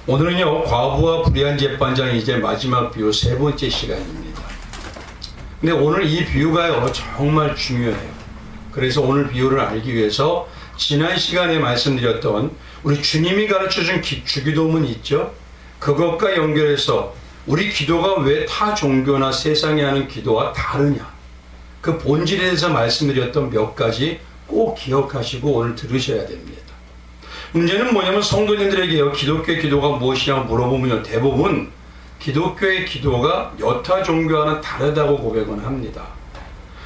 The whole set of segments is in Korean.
오늘은요, 과부와 불의한 재판장이 이제 마지막 비유 세 번째 시간입니다. 근데 오늘 이 비유가요, 정말 중요해요. 그래서 오늘 비유를 알기 위해서 지난 시간에 말씀드렸던 우리 주님이 가르쳐준 주기도문 있죠? 그것과 연결해서 우리 기도가 왜 타 종교나 세상이 하는 기도와 다르냐? 그 본질에 대해서 말씀드렸던 몇 가지 꼭 기억하시고 오늘 들으셔야 됩니다. 문제는 뭐냐면 성도님들에게요, 기독교의 기도가 무엇이냐고 물어보면요, 대부분 기독교의 기도가 여타 종교와는 다르다고 고백은 합니다.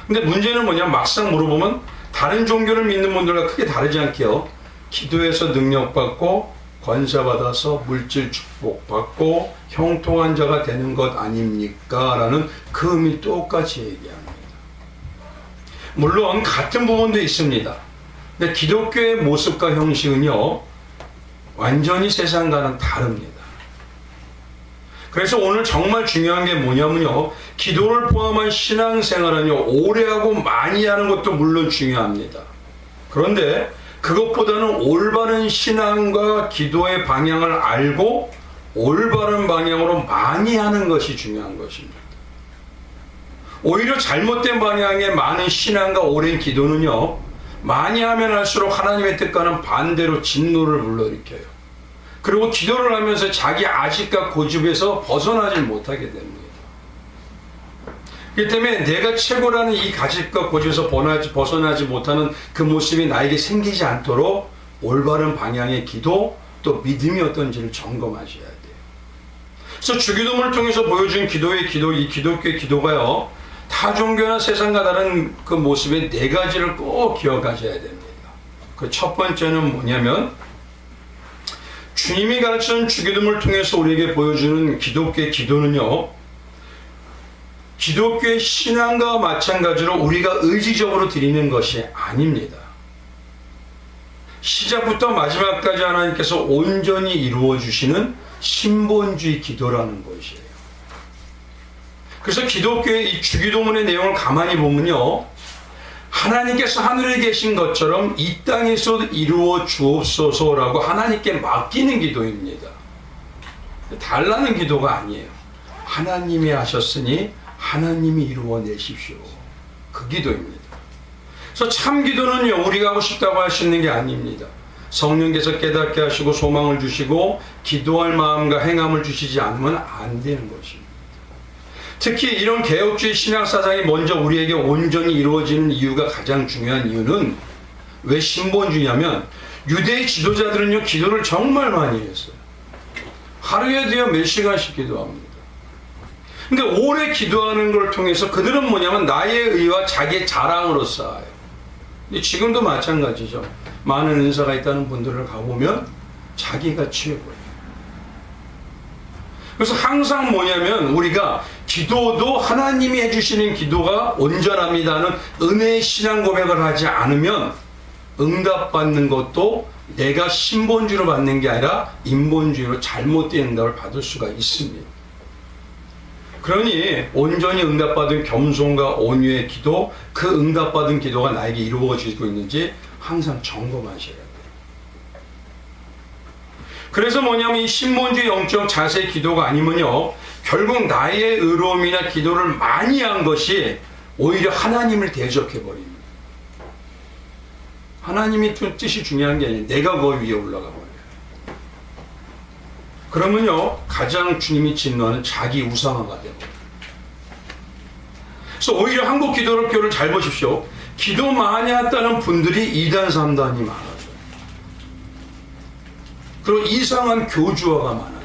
근데 문제는 뭐냐면 막상 물어보면 다른 종교를 믿는 분들과 크게 다르지 않게요, 기도에서 능력받고 권세받아서 물질 축복받고 형통한 자가 되는 것 아닙니까? 라는 그 의미 똑같이 얘기합니다. 물론 같은 부분도 있습니다. 근데 기독교의 모습과 형식은요, 완전히 세상과는 다릅니다. 그래서 오늘 정말 중요한 게 뭐냐면요, 기도를 포함한 신앙생활은요, 오래 하고 많이 하는 것도 물론 중요합니다. 그런데 그것보다는 올바른 신앙과 기도의 방향을 알고 올바른 방향으로 많이 하는 것이 중요한 것입니다. 오히려 잘못된 방향의 많은 신앙과 오랜 기도는요, 많이 하면 할수록 하나님의 뜻과는 반대로 진노를 불러일으켜요. 그리고 기도를 하면서 자기 아집과 고집에서 벗어나지 못하게 됩니다. 그렇기 때문에 내가 최고라는 이 가집과 고집에서 벗어나지 못하는 그 모습이 나에게 생기지 않도록 올바른 방향의 기도, 또 믿음이 어떤지를 점검하셔야 돼요. 그래서 주기도문을 통해서 보여준 이 기독교의 기도가요, 타 종교나 세상과 다른 그 모습의 네 가지를 꼭 기억하셔야 됩니다. 그 첫 번째는 뭐냐면, 주님이 가르치는 주기도문을 통해서 우리에게 보여주는 기독교의 기도는요, 기독교의 신앙과 마찬가지로 우리가 의지적으로 드리는 것이 아닙니다. 시작부터 마지막까지 하나님께서 온전히 이루어 주시는 신본주의 기도라는 것이에요. 그래서 기독교의 이 주기도문의 내용을 가만히 보면요, 하나님께서 하늘에 계신 것처럼 이 땅에서 이루어 주옵소서라고 하나님께 맡기는 기도입니다. 달라는 기도가 아니에요. 하나님이 하셨으니 하나님이 이루어내십시오. 그 기도입니다. 그래서 참 기도는요, 우리가 하고 싶다고 할 수 있는 게 아닙니다. 성령께서 깨닫게 하시고 소망을 주시고 기도할 마음과 행함을 주시지 않으면 안 되는 것입니다. 특히 이런 개혁주의 신앙사상이 먼저 우리에게 온전히 이루어지는 이유가, 가장 중요한 이유는 왜 신본주의냐면, 유대의 지도자들은요, 기도를 정말 많이 했어요. 하루에도요, 몇 시간씩 기도합니다. 근데 오래 기도하는 걸 통해서 그들은 뭐냐면 나의 의와 자기의 자랑으로 쌓아요. 근데 지금도 마찬가지죠. 많은 은사가 있다는 분들을 가보면 자기가 최고예요. 그래서 항상 뭐냐면 우리가 기도도 하나님이 해주시는 기도가 온전합니다는 은혜의 신앙 고백을 하지 않으면 응답받는 것도 내가 신본주의로 받는 게 아니라 인본주의로 잘못된 응답을 받을 수가 있습니다. 그러니 온전히 응답받은 겸손과 온유의 기도, 그 응답받은 기도가 나에게 이루어지고 있는지 항상 점검하셔야 돼요. 그래서 뭐냐면 이 신본주의 영적 자세 기도가 아니면요, 결국 나의 의로움이나 기도를 많이 한 것이 오히려 하나님을 대적해버립니다. 하나님의 뜻이 중요한 게 아니에요. 내가 그 위에 올라가 버려요. 그러면요, 가장 주님이 진노하는 자기 우상화가 되고. 그래서 오히려 한국 기독교를 잘 보십시오. 기도 많이 했다는 분들이 2단, 3단이 많아져요. 그리고 이상한 교주화가 많아져요.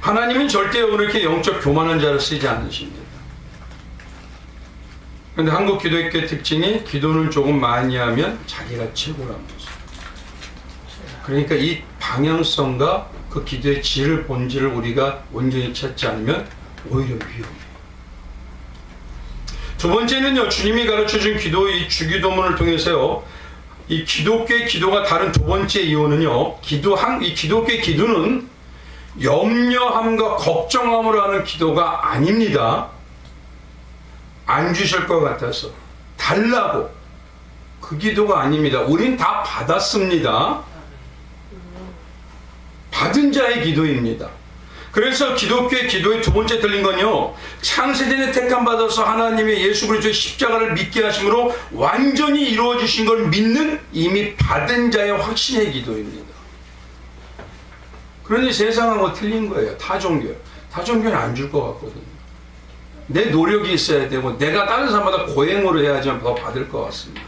하나님은 절대 이렇게 영적 교만한 자를 쓰지 않으십니다. 그런데 한국 기독교의 특징이 기도는 조금 많이 하면 자기가 최고란 모습. 그러니까 이 방향성과 그 기도의 질을, 본질을 우리가 온전히 찾지 않으면 오히려 위험해요. 두 번째는요, 주님이 가르쳐준 이 주기도문을 통해서요, 이 기독교의 기도가 다른 두 번째 이유는요, 이 기독교의 기도는 염려함과 걱정함으로 하는 기도가 아닙니다. 안 주실 것 같아서 달라고, 그 기도가 아닙니다. 우린 다 받았습니다. 받은 자의 기도입니다. 그래서 기독교의 기도의 두 번째 들린 건요, 창세전에 택함 받아서 하나님의 예수 그리스도의 십자가를 믿게 하심으로 완전히 이루어지신 걸 믿는 이미 받은 자의 확신의 기도입니다. 그러니 세상하고 틀린 거예요. 타종교는 안 줄 것 같거든요. 내 노력이 있어야 되고 내가 다른 사람마다 고행으로 해야지만 더 받을 것 같습니다.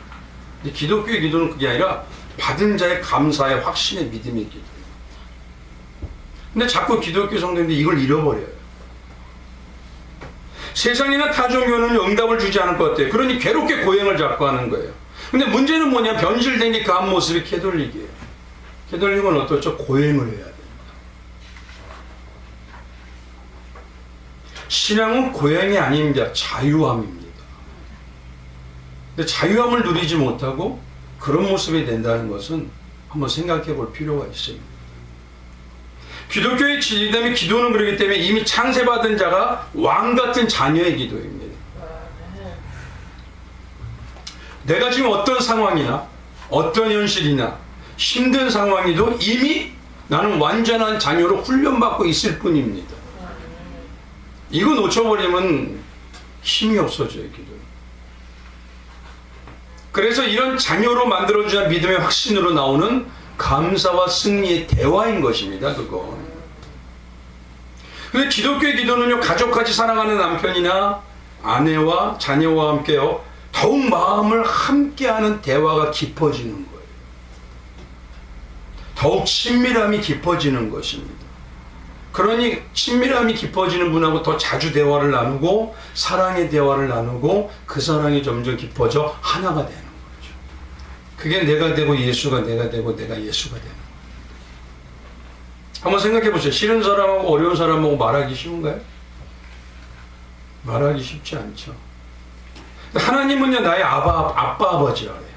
근데 기독교의 기도는 그게 아니라 받은 자의 감사의 확신의 믿음의 기도예요. 근데 자꾸 기독교 성도님들이 이걸 잃어버려요. 세상이나 타종교는 응답을 주지 않을 것 같아요. 그러니 괴롭게 고행을 자꾸 하는 거예요. 근데 문제는 뭐냐, 변질된 게 그 앞모습이 캐톨릭이에요. 캐톨릭은 어떻죠? 고행을 해야 됩니다. 신앙은 고행이 아닙니다. 자유함입니다. 근데 자유함을 누리지 못하고 그런 모습이 된다는 것은 한번 생각해 볼 필요가 있습니다. 기독교의 진리됨이 기도는 그렇기 때문에 이미 창세받은 자가 왕같은 자녀의 기도입니다. 내가 지금 어떤 상황이나 어떤 현실이나 힘든 상황이도 이미 나는 완전한 자녀로 훈련받고 있을 뿐입니다. 이거 놓쳐버리면 힘이 없어져요, 기도. 그래서 이런 자녀로 만들어주는 믿음의 확신으로 나오는 감사와 승리의 대화인 것입니다, 그건. 근데 기독교의 기도는요, 가족같이 사랑하는 남편이나 아내와 자녀와 함께요, 더욱 마음을 함께하는 대화가 깊어지는 거예요. 더욱 친밀함이 깊어지는 것입니다. 그러니 친밀함이 깊어지는 분하고 더 자주 대화를 나누고 사랑의 대화를 나누고 그 사랑이 점점 깊어져 하나가 되는 거죠. 그게 내가 되고 예수가 내가 되고 내가 예수가 되는 거예요. 한번 생각해 보세요. 싫은 사람하고 어려운 사람하고 말하기 쉬운가요? 말하기 쉽지 않죠. 하나님은요, 나의 아빠 아버지라 그래요.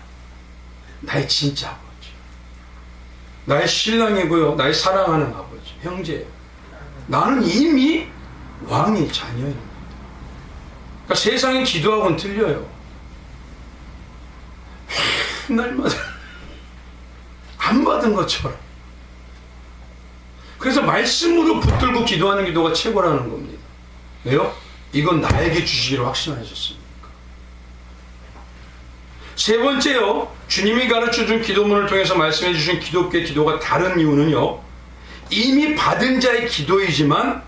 나의 진짜 아버지, 나의 신랑이고요, 나의 사랑하는 아버지, 형제예요. 나는 이미 왕의 자녀입니다. 그러니까 세상의 기도하고는 틀려요. 날마다 안 받은 것처럼. 그래서 말씀으로 붙들고 기도하는 기도가 최고라는 겁니다. 왜요? 이건 나에게 주시기로 확신하셨으니까. 세 번째요, 주님이 가르쳐준 기도문을 통해서 말씀해 주신 기독교의 기도가 다른 이유는요, 이미 받은 자의 기도이지만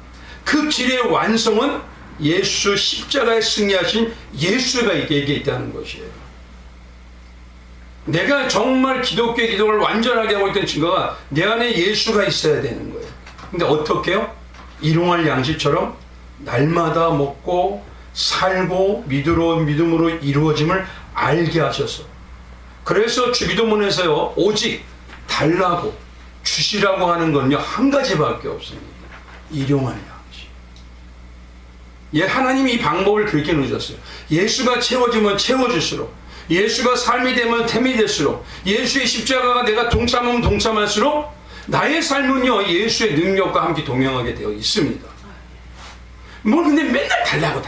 그 길의 완성은 예수 십자가에 승리하신 예수가 이게 있다는 것이에요. 내가 정말 기독교의 기도를 완전하게 하고 있던 증거가 내 안에 예수가 있어야 되는 거예요. 근데 어떻게 해요? 일용할 양식처럼 날마다 먹고 살고 믿음으로 이루어짐을 알게 하셔서, 그래서 주기도문에서요, 오직 달라고 주시라고 하는 건요, 한 가지밖에 없습니다. 일용할 양식. 예, 하나님이 이 방법을 그렇게 놓으셨어요. 예수가 채워지면 채워질수록, 예수가 삶이 되면 템이 될수록, 예수의 십자가가 내가 동참하면 동참할수록 나의 삶은요, 예수의 능력과 함께 동행하게 되어 있습니다. 뭘 근데 맨날 달라고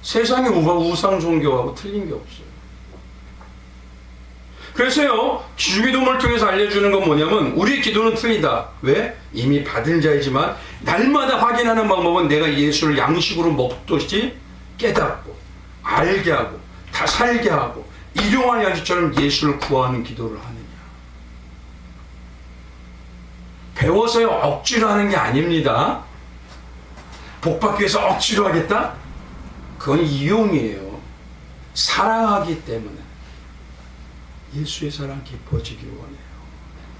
세상의 우상 종교하고 틀린 게 없어요. 그래서요, 주기도문을 통해서 알려주는 건 뭐냐면, 우리의 기도는 틀리다. 왜? 이미 받은 자이지만 날마다 확인하는 방법은 내가 예수를 양식으로 먹듯이 깨닫고 알게 하고 다 살게 하고 일용할 양식처럼 예수를 구하는 기도를 하느냐. 배워서요, 억지로 하는 게 아닙니다. 복받기 위해서 억지로 하겠다? 그건 이용이에요. 사랑하기 때문에. 예수의 사랑 깊어지기 원해요.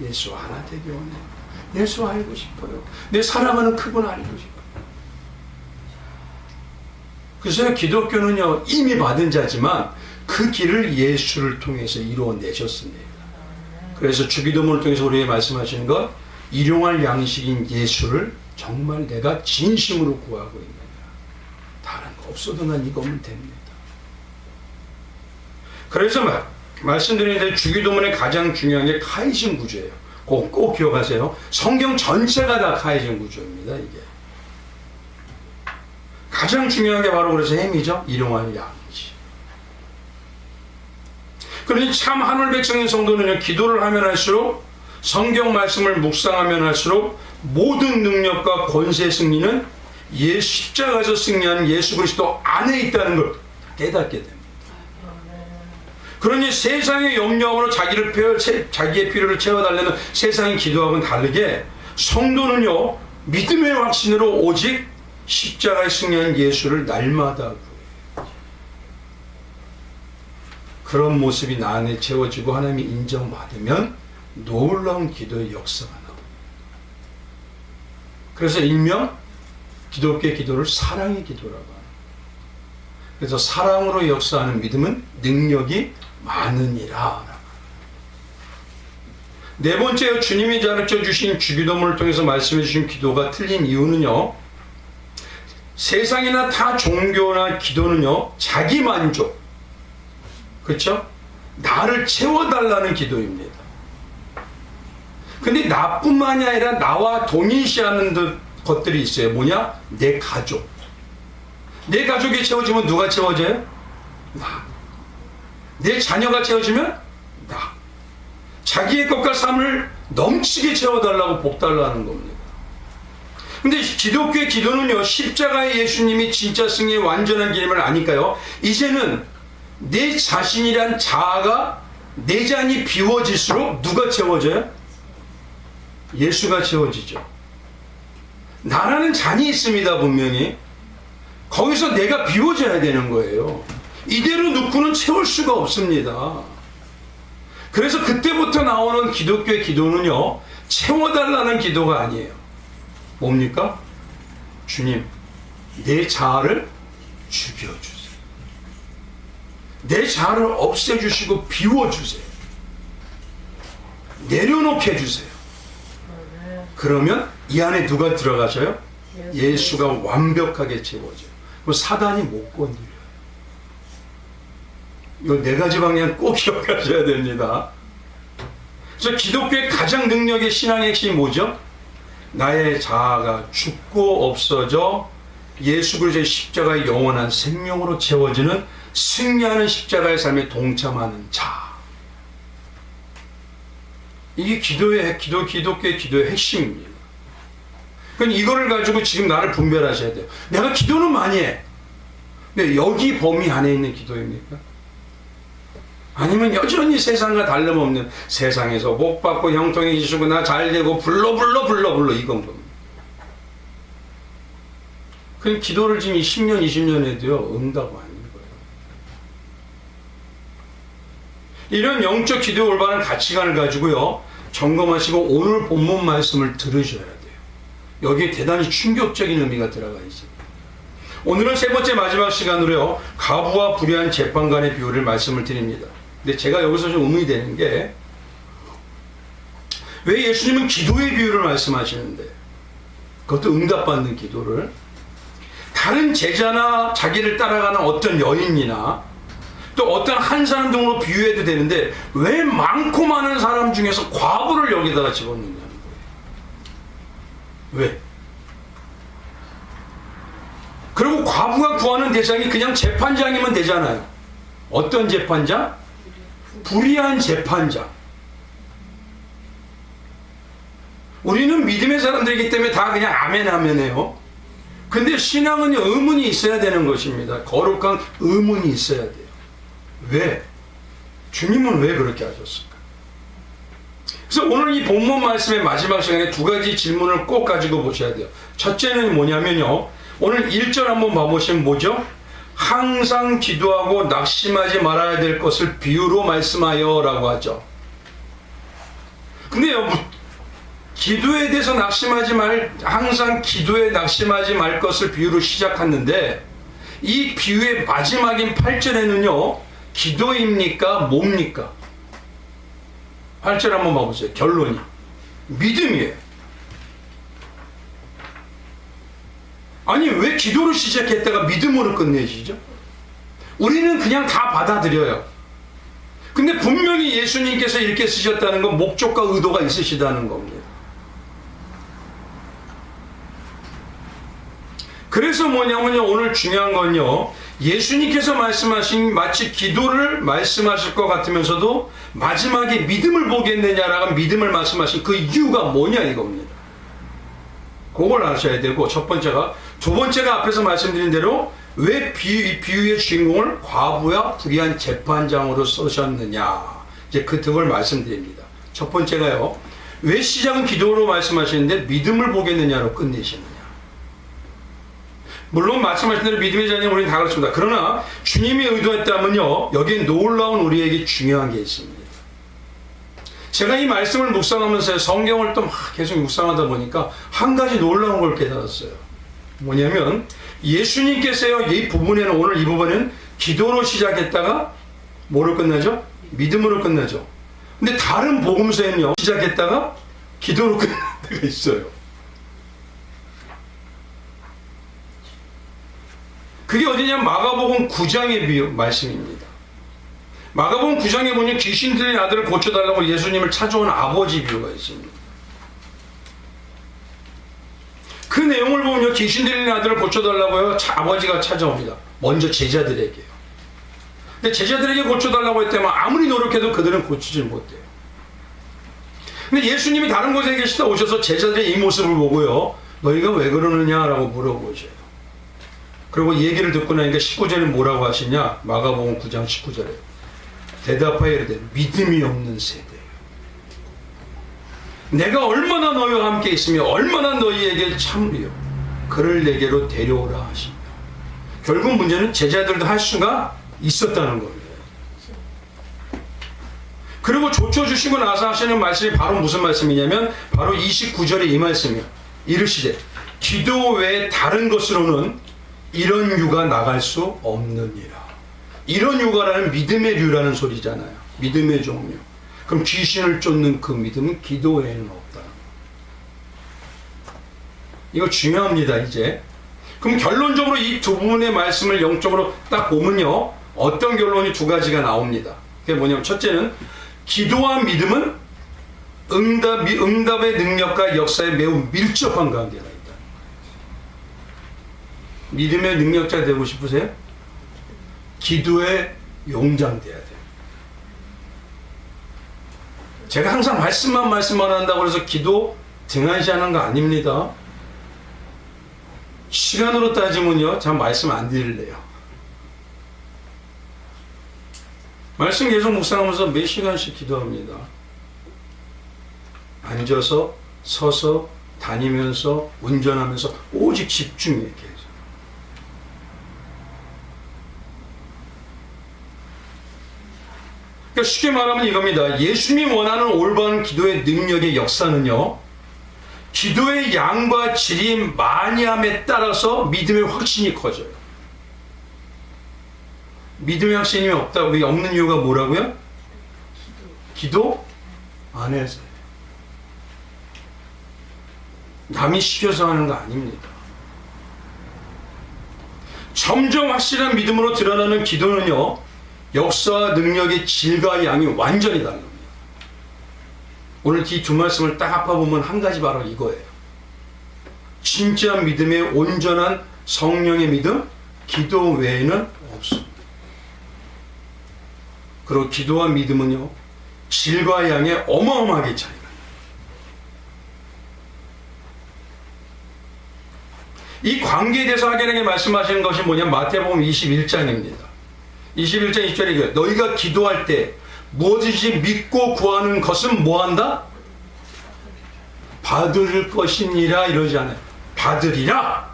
예수 하나 되기 원해요. 예수 알고 싶어요. 내 사랑하는 그분 알고 싶어요. 그래서 기독교는요, 이미 받은 자지만 그 길을 예수를 통해서 이루어내셨습니다. 그래서 주기도문을 통해서 우리에게 말씀하시는 것, 일용할 양식인 예수를 정말 내가 진심으로 구하고 있느냐. 다른 거 없어도 난 이거면 됩니다. 그래서 말씀드리는데 주기도문의 가장 중요한 게 카이징 구조예요. 꼭 기억하세요. 성경 전체가 다 카이징 구조입니다. 이게 가장 중요한 게 바로 그래서 햄이죠. 일용할 양식. 그러니 참 하늘 백성인 성도는요, 기도를 하면 할수록, 성경 말씀을 묵상하면 할수록 모든 능력과 권세 승리는 십자가에서 승리하는 예수 그리스도 안에 있다는 걸 깨닫게 됩니다. 그러니 세상의 염려함으로 자기의 필요를 채워달라는 세상의 기도하고는 다르게 성도는요, 믿음의 확신으로 오직 십자가에 승리한 예수를 날마다 구해요. 그런 모습이 나 안에 채워지고 하나님이 인정받으면 놀라운 기도의 역사가 나옵니다. 그래서 일명 기독교의 기도를 사랑의 기도라고 합니다. 그래서 사랑으로 역사하는 믿음은 능력이 많으니라. 네 번째, 주님이 가르쳐 주신 주기도문을 통해서 말씀해 주신 기도가 틀린 이유는요, 세상이나 타 종교나 기도는요, 자기 만족, 그렇죠? 나를 채워달라는 기도입니다. 근데 나뿐만이 아니라 나와 동일시하는 것들이 있어요. 뭐냐? 내 가족. 내 가족이 채워지면 누가 채워져요? 나. 내 자녀가 채워지면 나. 자기의 것과 삶을 넘치게 채워달라고 복달라는 겁니다. 근데 기독교의 기도는요, 십자가의 예수님이 진짜 승리의 완전한 길임을 아니까요, 이제는 내 자신이란 자아가, 내 잔이 비워질수록 누가 채워져요? 예수가 채워지죠. 나라는 잔이 있습니다, 분명히. 거기서 내가 비워져야 되는 거예요. 이대로 놓고는 채울 수가 없습니다. 그래서 그때부터 나오는 기독교의 기도는요, 채워달라는 기도가 아니에요. 뭡니까? 주님, 내 자아를 죽여주세요. 내 자아를 없애주시고 비워주세요. 내려놓게 해주세요. 그러면 이 안에 누가 들어가셔요? 예수가 완벽하게 채워져요. 그럼 사단이 못 건드려요. 이 네 가지 방향 꼭 기억하셔야 됩니다. 그래서 기독교의 가장 능력의 신앙의 핵심이 뭐죠? 나의 자아가 죽고 없어져 예수 그리스도의 십자가의 영원한 생명으로 채워지는 승리하는 십자가의 삶에 동참하는 자. 이게 기도교의 기도의 핵심입니다. 그러니까 이거를 가지고 지금 나를 분별하셔야 돼요. 내가 기도는 많이 해. 근데 여기 범위 안에 있는 기도입니까? 아니면 여전히 세상과 다름없는 세상에서 복 받고 형통해지시고 나 잘되고 불러 이건 겁니다. 그럼 기도를 지금 10년 20년 해도요, 응답 아닌 거예요. 이런 영적 기도의 올바른 가치관을 가지고요, 점검하시고 오늘 본문 말씀을 들으셔야 돼요. 여기에 대단히 충격적인 의미가 들어가 있습니다. 오늘은 세 번째 마지막 시간으로요, 가부와 불의한 재판관의 비유를 말씀을 드립니다. 근데 제가 여기서 좀 의문이 되는 게, 왜 예수님은 기도의 비유를 말씀하시는데, 그것도 응답받는 기도를, 다른 제자나 자기를 따라가는 어떤 여인이나 또 어떤 한 사람 등으로 비유해도 되는데, 왜 많고 많은 사람 중에서 과부를 여기다가 집어넣느냐는 거예요. 왜? 그리고 과부가 구하는 대상이 그냥 재판장이면 되잖아요. 어떤 재판장? 불의한 재판장. 우리는 믿음의 사람들이기 때문에 다 그냥 아멘 해요. 근데 신앙은 의문이 있어야 되는 것입니다. 거룩한 의문이 있어야 돼요. 왜? 주님은 왜 그렇게 하셨을까? 그래서 오늘 이 본문 말씀의 마지막 시간에 두 가지 질문을 꼭 가지고 보셔야 돼요. 첫째는 뭐냐면요, 오늘 1절 한번 봐보시면 뭐죠? 항상 기도하고 낙심하지 말아야 될 것을 비유로 말씀하여 라고 하죠. 근데요, 기도에 대해서 항상 기도에 낙심하지 말 것을 비유로 시작했는데, 이 비유의 마지막인 8절에는요, 기도입니까? 뭡니까? 8절 한번 봐보세요. 결론이 믿음이에요. 아니, 왜 기도로 시작했다가 믿음으로 끝내시죠? 우리는 그냥 다 받아들여요. 근데 분명히 예수님께서 이렇게 쓰셨다는 건 목적과 의도가 있으시다는 겁니다. 그래서 뭐냐면요, 오늘 중요한 건요, 예수님께서 말씀하신 마치 기도를 말씀하실 것 같으면서도 마지막에 믿음을 보겠느냐라고 믿음을 말씀하신 그 이유가 뭐냐 이겁니다. 그걸 아셔야 되고, 첫 번째가, 두 번째가 앞에서 말씀드린 대로 왜 비유의 주인공을 과부와 불의한 재판장으로 쓰셨느냐, 이제 그 등을 말씀드립니다. 첫 번째가요, 왜 시작은 기도로 말씀하시는데 믿음을 보겠느냐로 끝내시느냐. 물론 말씀하신 대로 믿음의 자녀는 우리는 다 그렇습니다. 그러나 주님이 의도했다면요, 여기에 놀라운 우리에게 중요한 게 있습니다. 제가 이 말씀을 묵상하면서 성경을 또 막 계속 묵상하다 보니까 한 가지 놀라운 걸 깨달았어요. 뭐냐면 예수님께서요, 이 부분에는, 오늘 이 부분은 기도로 시작했다가 뭐로 끝나죠? 믿음으로 끝나죠. 근데 다른 복음서에는요, 시작했다가 기도로 끝나는 데가 있어요. 그게 어디냐면 마가복음 9장의 말씀입니다. 마가복음 9장에 보면 귀신 들린 아들을 고쳐달라고 예수님을 찾아온 아버지 비유가 있습니다. 그 내용을 보면요, 귀신 들린 아들을 고쳐달라고요, 아버지가 찾아옵니다. 먼저 제자들에게요. 근데 제자들에게 고쳐달라고 했다면 아무리 노력해도 그들은 고치질 못해요. 근데 예수님이 다른 곳에 계시다 오셔서 제자들의 이 모습을 보고요, 너희가 왜 그러느냐라고 물어보셔요. 그리고 얘기를 듣고 나니까 19절에 뭐라고 하시냐, 마가복음 9장 19절에 대답하여 이르되 믿음이 없는 세대예요. 내가 얼마나 너희와 함께 있으며 얼마나 너희에게 참으려 그를 내게로 데려오라 하시며. 결국 문제는 제자들도 할 수가 있었다는 겁니다. 그리고 조쳐주시고 나서 하시는 말씀이 바로 무슨 말씀이냐면 바로 29절에 이 말씀이에요. 이르시되 기도 외에 다른 것으로는 이런 유가 나갈 수 없느니라. 이런 유가라는 믿음의 류라는 소리잖아요. 믿음의 종류. 그럼 귀신을 쫓는 그 믿음은 기도 외에는 없다. 이거 중요합니다, 이제. 그럼 결론적으로 이 두 부분의 말씀을 영적으로 딱 보면요, 어떤 결론이 두 가지가 나옵니다. 그게 뭐냐면, 첫째는 기도와 믿음은 응답의 능력과 역사에 매우 밀접한 관계가 있다. 믿음의 능력자 되고 싶으세요? 기도의 용장 돼야 돼요. 제가 항상 말씀만 한다고 해서 기도 등한시하는 거 아닙니다. 시간으로 따지면요, 참 말씀 안 드릴래요. 말씀 계속 묵상하면서 몇 시간씩 기도합니다. 앉아서, 서서, 다니면서, 운전하면서 오직 집중해 계속. 그러니까 쉽게 말하면 이겁니다. 예수님이 원하는 올바른 기도의 능력의 역사는요, 기도의 양과 질이 많이함에 따라서 믿음의 확신이 커져요. 믿음의 확신이 없는 이유가 뭐라고요? 기도 안 해서요. 남이 시켜서 하는 거 아닙니다. 점점 확실한 믿음으로 드러나는 기도는요, 역사와 능력의 질과 양이 완전히 다릅니다. 오늘 이 두 말씀을 딱 합해보면 한 가지 바로 이거예요. 진짜 믿음의 온전한 성령의 믿음, 기도 외에는 없습니다. 그리고 기도와 믿음은요, 질과 양의 어마어마하게 차이가 나요. 이 관계에 대해서 확연하게 말씀하시는 것이 뭐냐면 마태복음 21장입니다. 21장 20절에 이거예요. 너희가 기도할 때 무엇이든지 믿고 구하는 것은 뭐한다? 받을 것이니라 이러잖아요. 받으리라.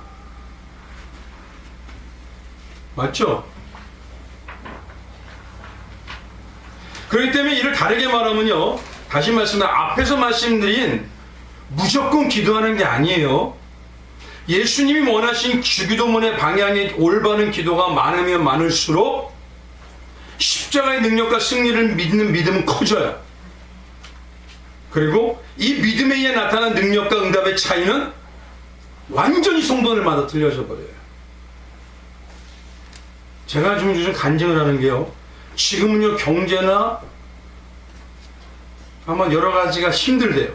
맞죠? 그렇기 때문에 이를 다르게 말하면요, 다시 말씀드립니다. 앞에서 말씀드린 무조건 기도하는 게 아니에요. 예수님이 원하신 주기도문의 방향의 올바른 기도가 많으면 많을수록 십자가의 능력과 승리를 믿는 믿음은 커져요. 그리고 이 믿음에 의해 나타난 능력과 응답의 차이는 완전히 성도들마다 틀려져 버려요. 제가 좀 요즘 간증을 하는 게요, 지금은요, 경제나 아마 여러 가지가 힘들대요.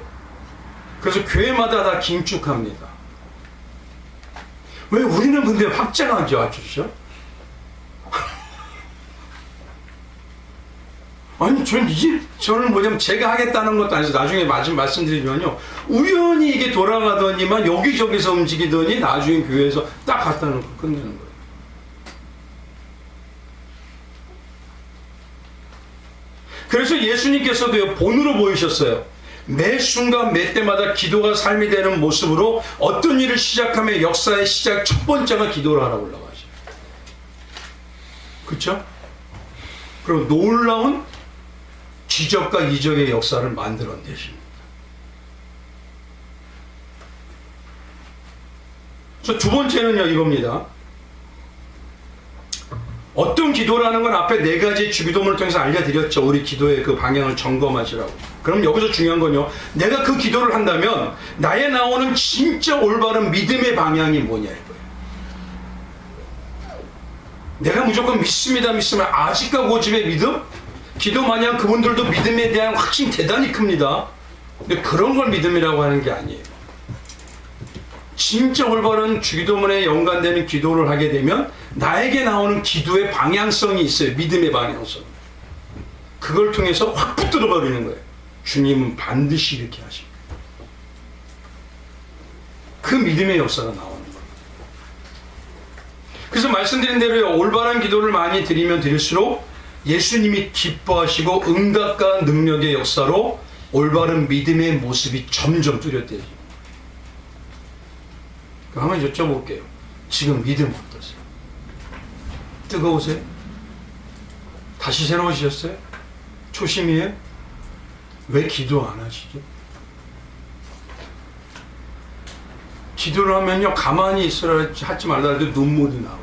그래서 교회마다 다 긴축합니다. 왜 우리는 근데 확장하지 않죠? 아니, 저는 뭐냐면 제가 하겠다는 것도 아니죠. 나중에 말씀드리면요. 우연히 이게 돌아가더니만 여기저기서 움직이더니 나중에 교회에서 딱 갖다 놓고 끝내는 거예요. 그래서 예수님께서도요, 본으로 보이셨어요. 매 순간, 매 때마다 기도가 삶이 되는 모습으로 어떤 일을 시작하면 역사의 시작 첫 번째가 기도를 하라고 올라가죠. 그렇죠? 그리고 놀라운 기적과 이적의 역사를 만들어내십니다. 그래서 두 번째는요, 이겁니다. 어떤 기도라는 건 앞에 네 가지 주기도문을 통해서 알려드렸죠. 우리 기도의 그 방향을 점검하시라고. 그럼 여기서 중요한 건요, 내가 그 기도를 한다면 나에 나오는 진짜 올바른 믿음의 방향이 뭐냐 이거예요. 내가 무조건 믿습니다 아직과 고집의 믿음? 기도 마냥 그분들도 믿음에 대한 확신이 대단히 큽니다. 근데 그런 걸 믿음이라고 하는 게 아니에요. 진짜 올바른 주기도문에 연관되는 기도를 하게 되면 나에게 나오는 기도의 방향성이 있어요. 믿음의 방향성. 그걸 통해서 확 붙들어 버리는 거예요. 주님은 반드시 이렇게 하십니다. 그 믿음의 역사가 나오는 거예요. 그래서 말씀드린 대로 올바른 기도를 많이 드리면 드릴수록 예수님이 기뻐하시고 응답과 능력의 역사로 올바른 믿음의 모습이 점점 뚜렷해집니다. 한번 여쭤볼게요. 지금 믿음 어떠세요? 뜨거우세요? 다시 새로우셨어요? 초심이에요? 왜 기도 안 하시죠? 기도를 하면요, 가만히 있으라 하지 말라 해도 눈물이 나와요.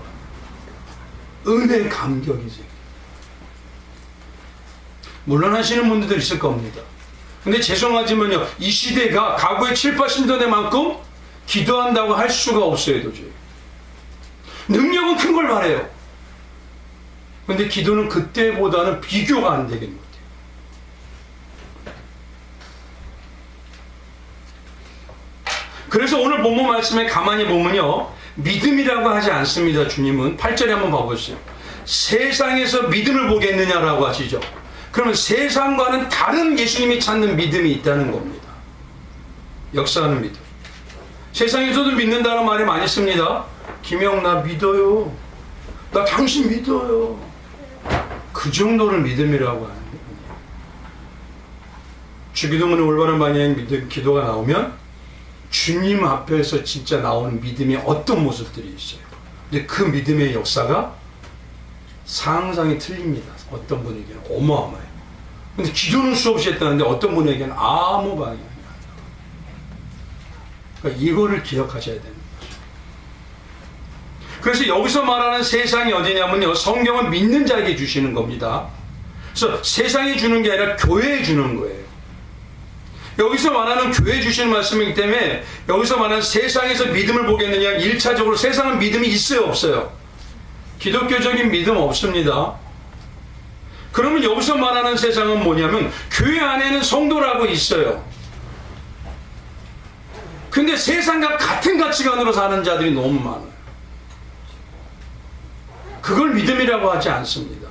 은혜 감격이 생겨요. 물론 하시는 분들도 있을 겁니다. 근데 죄송하지만요, 이 시대가 과거의 7, 80년대만큼 기도한다고 할 수가 없어요, 도저히. 능력은 큰 걸 바래요. 근데 기도는 그때보다는 비교가 안 되겠는 것 같아요. 그래서 오늘 본문 말씀에 가만히 보면요, 믿음이라고 하지 않습니다. 주님은 8절에 한번 봐보세요. 세상에서 믿음을 보겠느냐라고 하시죠. 그러면 세상과는 다른 예수님이 찾는 믿음이 있다는 겁니다. 역사하는 믿음. 세상에서도 믿는다는 말을 많이 씁니다. 김영, 나 믿어요. 나 당신 믿어요. 그 정도를 믿음이라고 하는 거예요. 주기도문에 올바른 방향의 믿음, 기도가 나오면 주님 앞에서 진짜 나오는 믿음이 어떤 모습들이 있어요. 근데 그 믿음의 역사가 상상이 틀립니다. 어떤 분에게는 어마어마해요. 근데 기도는 수없이 했다는데 어떤 분에게는 아무 방향이 안 나와요. 그러니까 이거를 기억하셔야 되는 거죠. 그래서 여기서 말하는 세상이 어디냐면요, 성경은 믿는 자에게 주시는 겁니다. 그래서 세상에 주는 게 아니라 교회에 주는 거예요. 여기서 말하는 교회에 주시는 말씀이기 때문에 여기서 말하는 세상에서 믿음을 보겠느냐, 1차적으로 세상은 믿음이 있어요, 없어요? 기독교적인 믿음 없습니다. 그러면 여기서 말하는 세상은 뭐냐면 교회 안에는 성도라고 있어요. 근데 세상과 같은 가치관으로 사는 자들이 너무 많아요. 그걸 믿음이라고 하지 않습니다.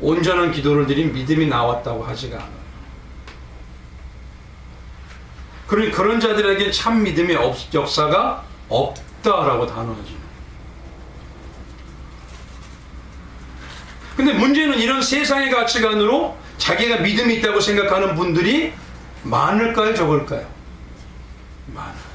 온전한 기도를 드린 믿음이 나왔다고 하지가 않아요. 그러니 그런 자들에게 참 믿음의 역사가 없다라고 단언하죠. 근데 문제는 이런 세상의 가치관으로 자기가 믿음이 있다고 생각하는 분들이 많을까요, 적을까요? 많아요.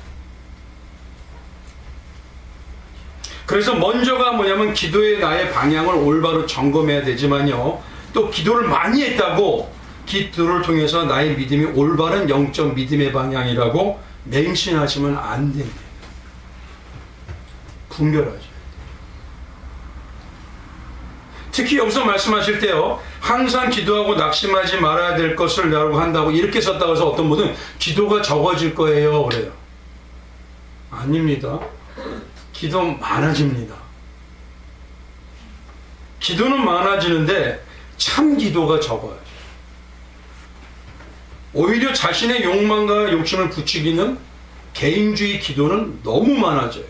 그래서 먼저가 뭐냐면 기도의 나의 방향을 올바로 점검해야 되지만요, 또 기도를 많이 했다고 기도를 통해서 나의 믿음이 올바른 영적 믿음의 방향이라고 맹신하시면 안 됩니다. 분별하죠. 특히 여기서 말씀하실 때요, 항상 기도하고 낙심하지 말아야 될 것을 라고 한다고 이렇게 썼다고 해서 어떤 분은 기도가 적어질 거예요 그래요. 아닙니다. 기도 많아집니다. 기도는 많아지는데 참 기도가 적어요. 오히려 자신의 욕망과 욕심을 부추기는 개인주의 기도는 너무 많아져요.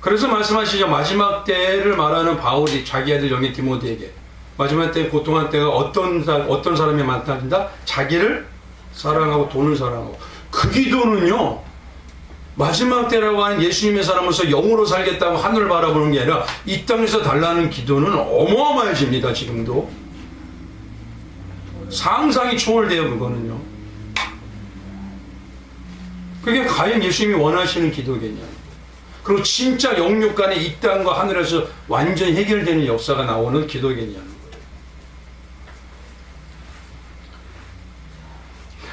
그래서 말씀하시죠. 마지막 때를 말하는 바울이 자기 아들 영의 디모데에게 마지막 때 고통할 때가 어떤 사람이 많다진다? 자기를 사랑하고 돈을 사랑하고. 그 기도는요, 마지막 때라고 하는 예수님의 사람으로서 영으로 살겠다고 하늘을 바라보는 게 아니라 이 땅에서 달라는 기도는 어마어마해집니다. 지금도 상상이 초월돼요. 그거는요. 그게 과연 예수님이 원하시는 기도겠냐. 그리고 진짜 영육 간의 이 땅과 하늘에서 완전히 해결되는 역사가 나오는 기도겠냐는 거예요.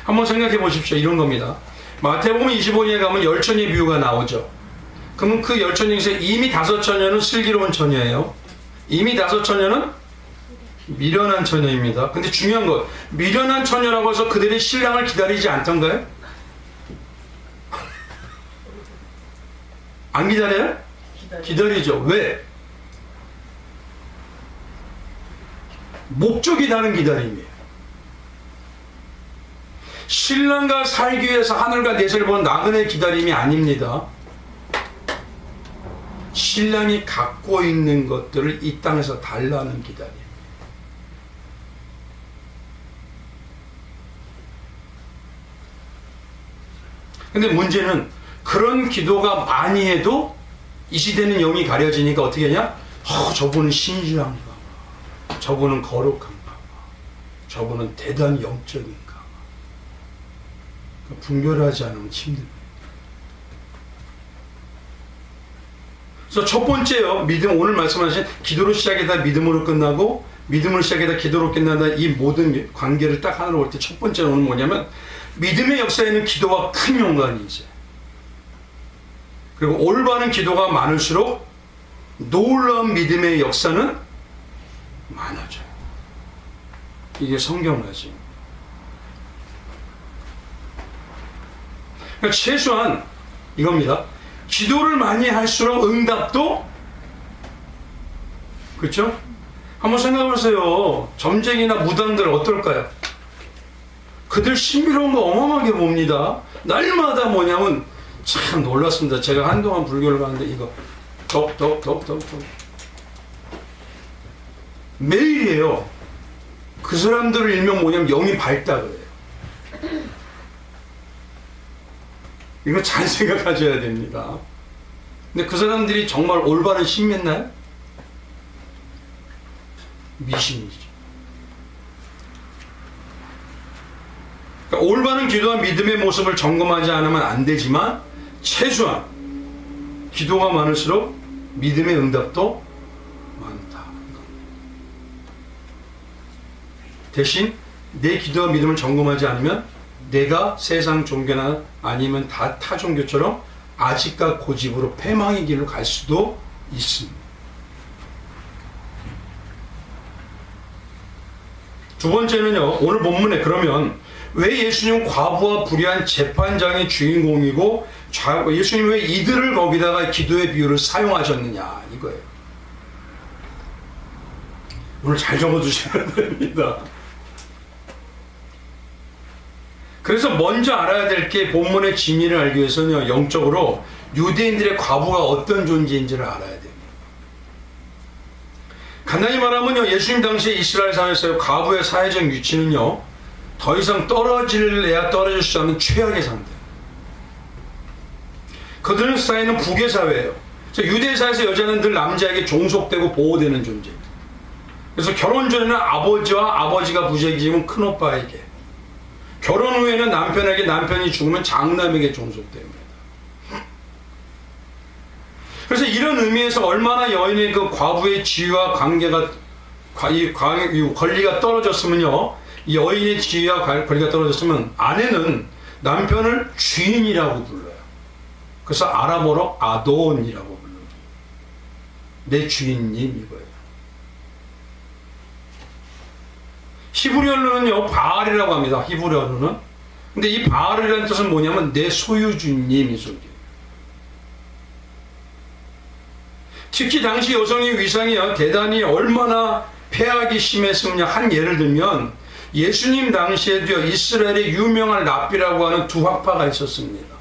한번 생각해 보십시오. 이런 겁니다. 마태복음 25장에 가면 열처녀의 비유가 나오죠. 그러면 그 열처녀 중에서 이미 5처녀는 슬기로운 처녀예요. 이미 5처녀는 미련한 처녀입니다. 근데 중요한 것, 미련한 처녀라고 해서 그들의 신랑을 기다리지 않던가요? 안 기다려요? 기다리죠. 왜? 목적이 다른 기다림이에요. 신랑과 살기 위해서 하늘과 내세를 보는 나그네 기다림이 아닙니다. 신랑이 갖고 있는 것들을 이 땅에서 달라는 기다림. 근데 문제는 그런 기도가 많이 해도 이 시대는 영이 가려지니까 어떻게 하냐? 저분은 신실한가 봐. 저분은 거룩한가 봐. 저분은 대단히 영적인가 봐. 분별하지 않으면 힘듭니다. 그래서 첫 번째요, 믿음, 오늘 말씀하신 기도로 시작해다 믿음으로 끝나고 믿음으로 시작해다 기도로 끝난다. 이 모든 관계를 딱 하나로 볼 때 첫 번째로는 뭐냐면 믿음의 역사에는 기도와 큰 연관이 있어요. 그리고 올바른 기도가 많을수록 놀라운 믿음의 역사는 많아져요. 이게 성경 말씀입니다. 그러니까 최소한 이겁니다. 기도를 많이 할수록 응답도, 그렇죠? 한번 생각해보세요. 점쟁이나 무당들 어떨까요? 그들 신비로운 거 어마어마하게 봅니다. 날마다 뭐냐면 참 놀랐습니다. 제가 한동안 불교를 가는데 이거 덕 매일이에요. 그 사람들을 일명 뭐냐면 영이 밝다 그래요. 이거 잘 생각하셔야 됩니다. 근데 그 사람들이 정말 올바른 신믿나요? 미신이죠. 그러니까 올바른 기도와 믿음의 모습을 점검하지 않으면 안 되지만 최소한 기도가 많을수록 믿음의 응답도 많다. 대신 내 기도와 믿음을 점검하지 않으면 내가 세상 종교나 아니면 다 타 종교처럼 아직과 고집으로 패망의 길로 갈 수도 있습니다. 두 번째는요, 오늘 본문에 그러면 왜 예수님은 과부와 불의한 재판장의 주인공이고 예수님 왜 이들을 거기다가 기도의 비유를 사용하셨느냐 이거예요. 오늘 잘 적어두셔야 됩니다. 그래서 먼저 알아야 될 게 본문의 진리를 알기 위해서는 영적으로 유대인들의 과부가 어떤 존재인지를 알아야 됩니다. 간단히 말하면요, 예수님 당시에 이스라엘 사회에서 과부의 사회적 위치는요, 더 이상 떨어질래야 떨어질 수 없는 최악의 상태. 그들 사회는 북의 사회예요. 유대 사회에서 여자는 늘 남자에게 종속되고 보호되는 존재입니다. 그래서 결혼 전에는 아버지와 아버지가 부재기지면 큰오빠에게, 결혼 후에는 남편에게, 남편이 죽으면 장남에게 종속됩니다. 그래서 이런 의미에서 얼마나 여인의 그 과부의 지위와 관계가, 권리가 떨어졌으면요, 이 여인의 지위와 권리가 떨어졌으면 아내는 남편을 주인이라고 불러요. 그래서 아람어로 아돈이라고 불러요. 내 주인님 이거예요. 히브리어로는요, 바알이라고 합니다. 히브리어로는. 근데 이 바알이라는 뜻은 뭐냐면 내 소유주님이 소유주예요. 특히 당시 여성의 위상이 대단히 얼마나 폐악이 심했으면 한 예를 들면 예수님 당시에도 이스라엘의 유명한 랍비라고 하는 두 학파가 있었습니다.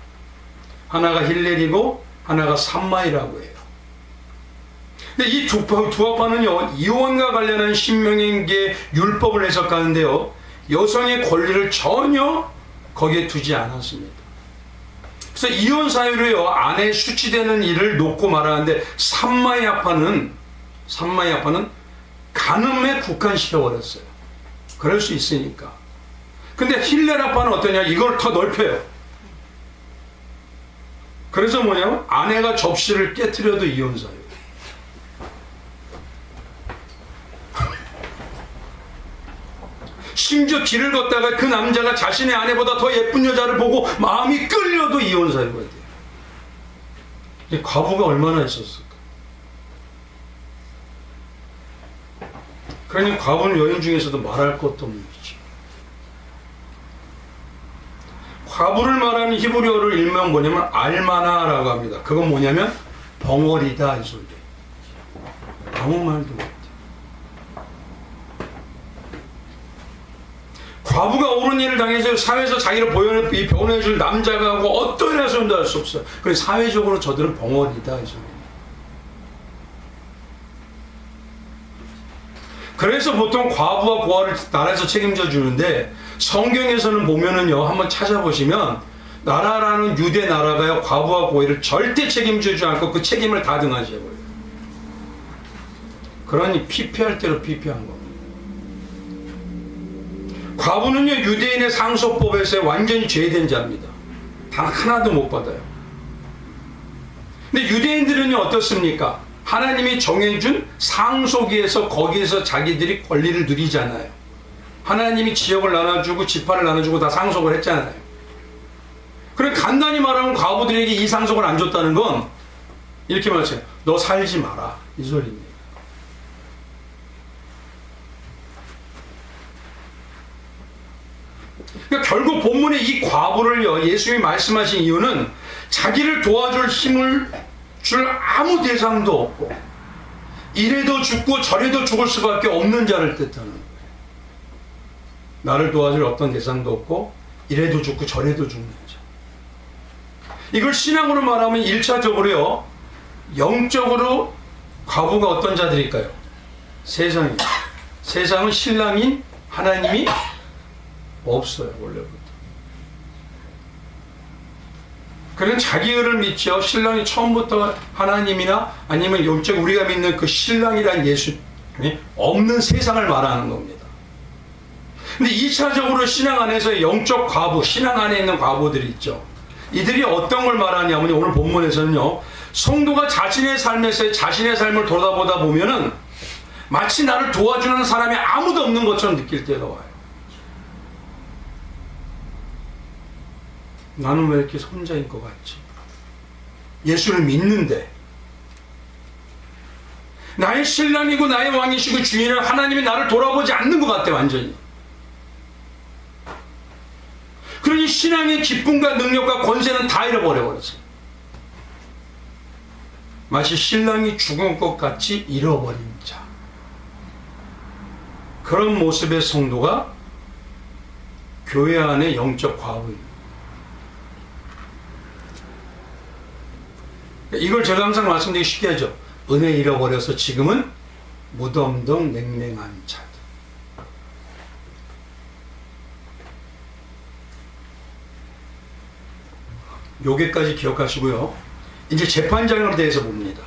하나가 힐렐이고 하나가 삼마이라고 해요. 근데 이 두 학파는요, 이혼과 관련한 신명행기의 율법을 해석하는데요, 여성의 권리를 전혀 거기에 두지 않았습니다. 그래서 이혼 사유로요, 아내의 수치되는 일을 놓고 말하는데, 삼마이 학파는 간음에 국한시켜 버렸어요. 그럴 수 있으니까. 근데 힐렐 학파는 어떠냐? 이걸 더 넓혀요. 그래서 뭐냐면 아내가 접시를 깨트려도 이혼 사유. 심지어 길을 걷다가 그 남자가 자신의 아내보다 더 예쁜 여자를 보고 마음이 끌려도 이혼 사유가 돼요. 이 과부가 얼마나 있었을까? 그러니 과부는 여인 중에서도 말할 것도 없는 거지. 과부를 말하는 히브리어를 일명 뭐냐면 알마나라고 합니다. 그건 뭐냐면 벙어리다 이 소리. 아무 말도 못해. 과부가 옳은 일을 당해서 사회에서 자기를 변호해줄 남자가 하고 어떤 일에서도 할 수 없어요. 그래서 사회적으로 저들은 벙어리다 이 소리. 그래서 보통 과부와 고아를 나라에서 책임져 주는데, 성경에서는 보면은요, 한번 찾아보시면 나라라는 유대 나라가요, 과부와 고아를 절대 책임지지 않고 그 책임을 다 등한시해버려요. 그러니 피폐할 대로 피폐한 겁니다. 과부는요, 유대인의 상속법에서 완전히 제외된 자입니다. 단 하나도 못 받아요. 근데 유대인들은요, 어떻습니까? 하나님이 정해준 상속에서 거기에서 자기들이 권리를 누리잖아요. 하나님이 지역을 나눠주고 지파를 나눠주고 다 상속을 했잖아요. 그래 간단히 말하면 과부들에게 이 상속을 안 줬다는 건 이렇게 말하세요. 너 살지 마라 이 소리입니다. 그러니까 결국 본문의 이 과부를요, 예수님이 말씀하신 이유는 자기를 도와줄 힘을 줄 아무 대상도 없고 이래도 죽고 저래도 죽을 수밖에 없는 자를 뜻하는 거예요. 나를 도와줄 어떤 대상도 없고 이래도 죽고 저래도 죽는 자. 이걸 신앙으로 말하면 1차적으로요, 영적으로 과부가 어떤 자들일까요? 세상이에요. 세상은 신랑인 하나님이 없어요, 원래부터. 그는 자기 의를 믿죠. 신랑이 처음부터 하나님이나 아니면 영적 우리가 믿는 그 신랑이란 예수 없는 세상을 말하는 겁니다. 근데 2차적으로 신앙 안에서 영적 과부, 신앙 안에 있는 과부들이 있죠. 이들이 어떤 걸 말하냐면 오늘 본문에서는요, 성도가 자신의 삶에서 자신의 삶을 돌아보다 보면은 마치 나를 도와주는 사람이 아무도 없는 것처럼 느낄 때가 와요. 나는 왜 이렇게 혼자인 것 같지? 예수를 믿는데 나의 신랑이고 나의 왕이시고 주인은 하나님이 나를 돌아보지 않는 것 같아, 완전히. 그러니 신앙의 기쁨과 능력과 권세는 다 잃어버렸어요. 마치 신랑이 죽은 것 같이 잃어버린 자. 그런 모습의 성도가 교회 안에 영적 과부입니다. 이걸 제가 항상 말씀드리기 쉽게 하죠. 은혜 잃어버려서 지금은 무덤등 냉랭한 자들. 요게까지 기억하시고요. 이제 재판장에 대해서 봅니다.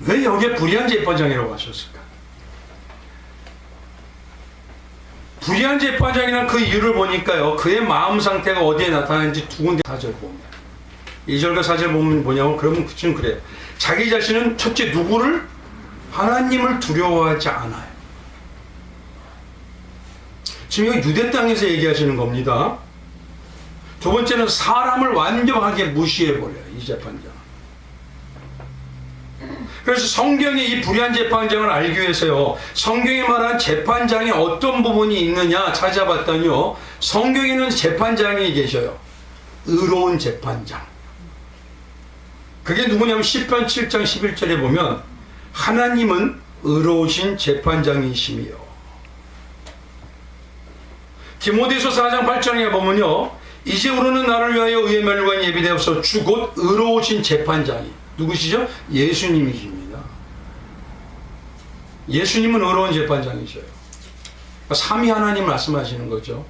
왜 여기에 불의한 재판장이라고 하셨을까? 불의한 재판장이란 그 이유를 보니까요, 그의 마음 상태가 어디에 나타나는지 두 군데 4절 봅니다. 2절과 4절 보면 뭐냐고, 그러면 그쯤 그래요. 자기 자신은 첫째 누구를? 하나님을 두려워하지 않아요. 지금 이거 유대 땅에서 얘기하시는 겁니다. 두 번째는 사람을 완벽하게 무시해버려요, 이 재판장. 그래서 성경의 이 불의한 재판장을 알기 위해서요, 성경이 말한 재판장에 어떤 부분이 있느냐 찾아봤더니요, 성경에는 재판장이 계셔요. 의로운 재판장. 그게 누구냐면 시편 7장 11절에 보면 하나님은 의로우신 재판장이시며, 디모데서 4장 8장에 보면요, 이제부로는 나를 위하여 의의 멸관이 예비되어서 주 곧 의로우신 재판장이 누구시죠? 예수님이십니다. 예수님은 의로운 재판장이셔요. 삼위 하나님 말씀하시는 거죠.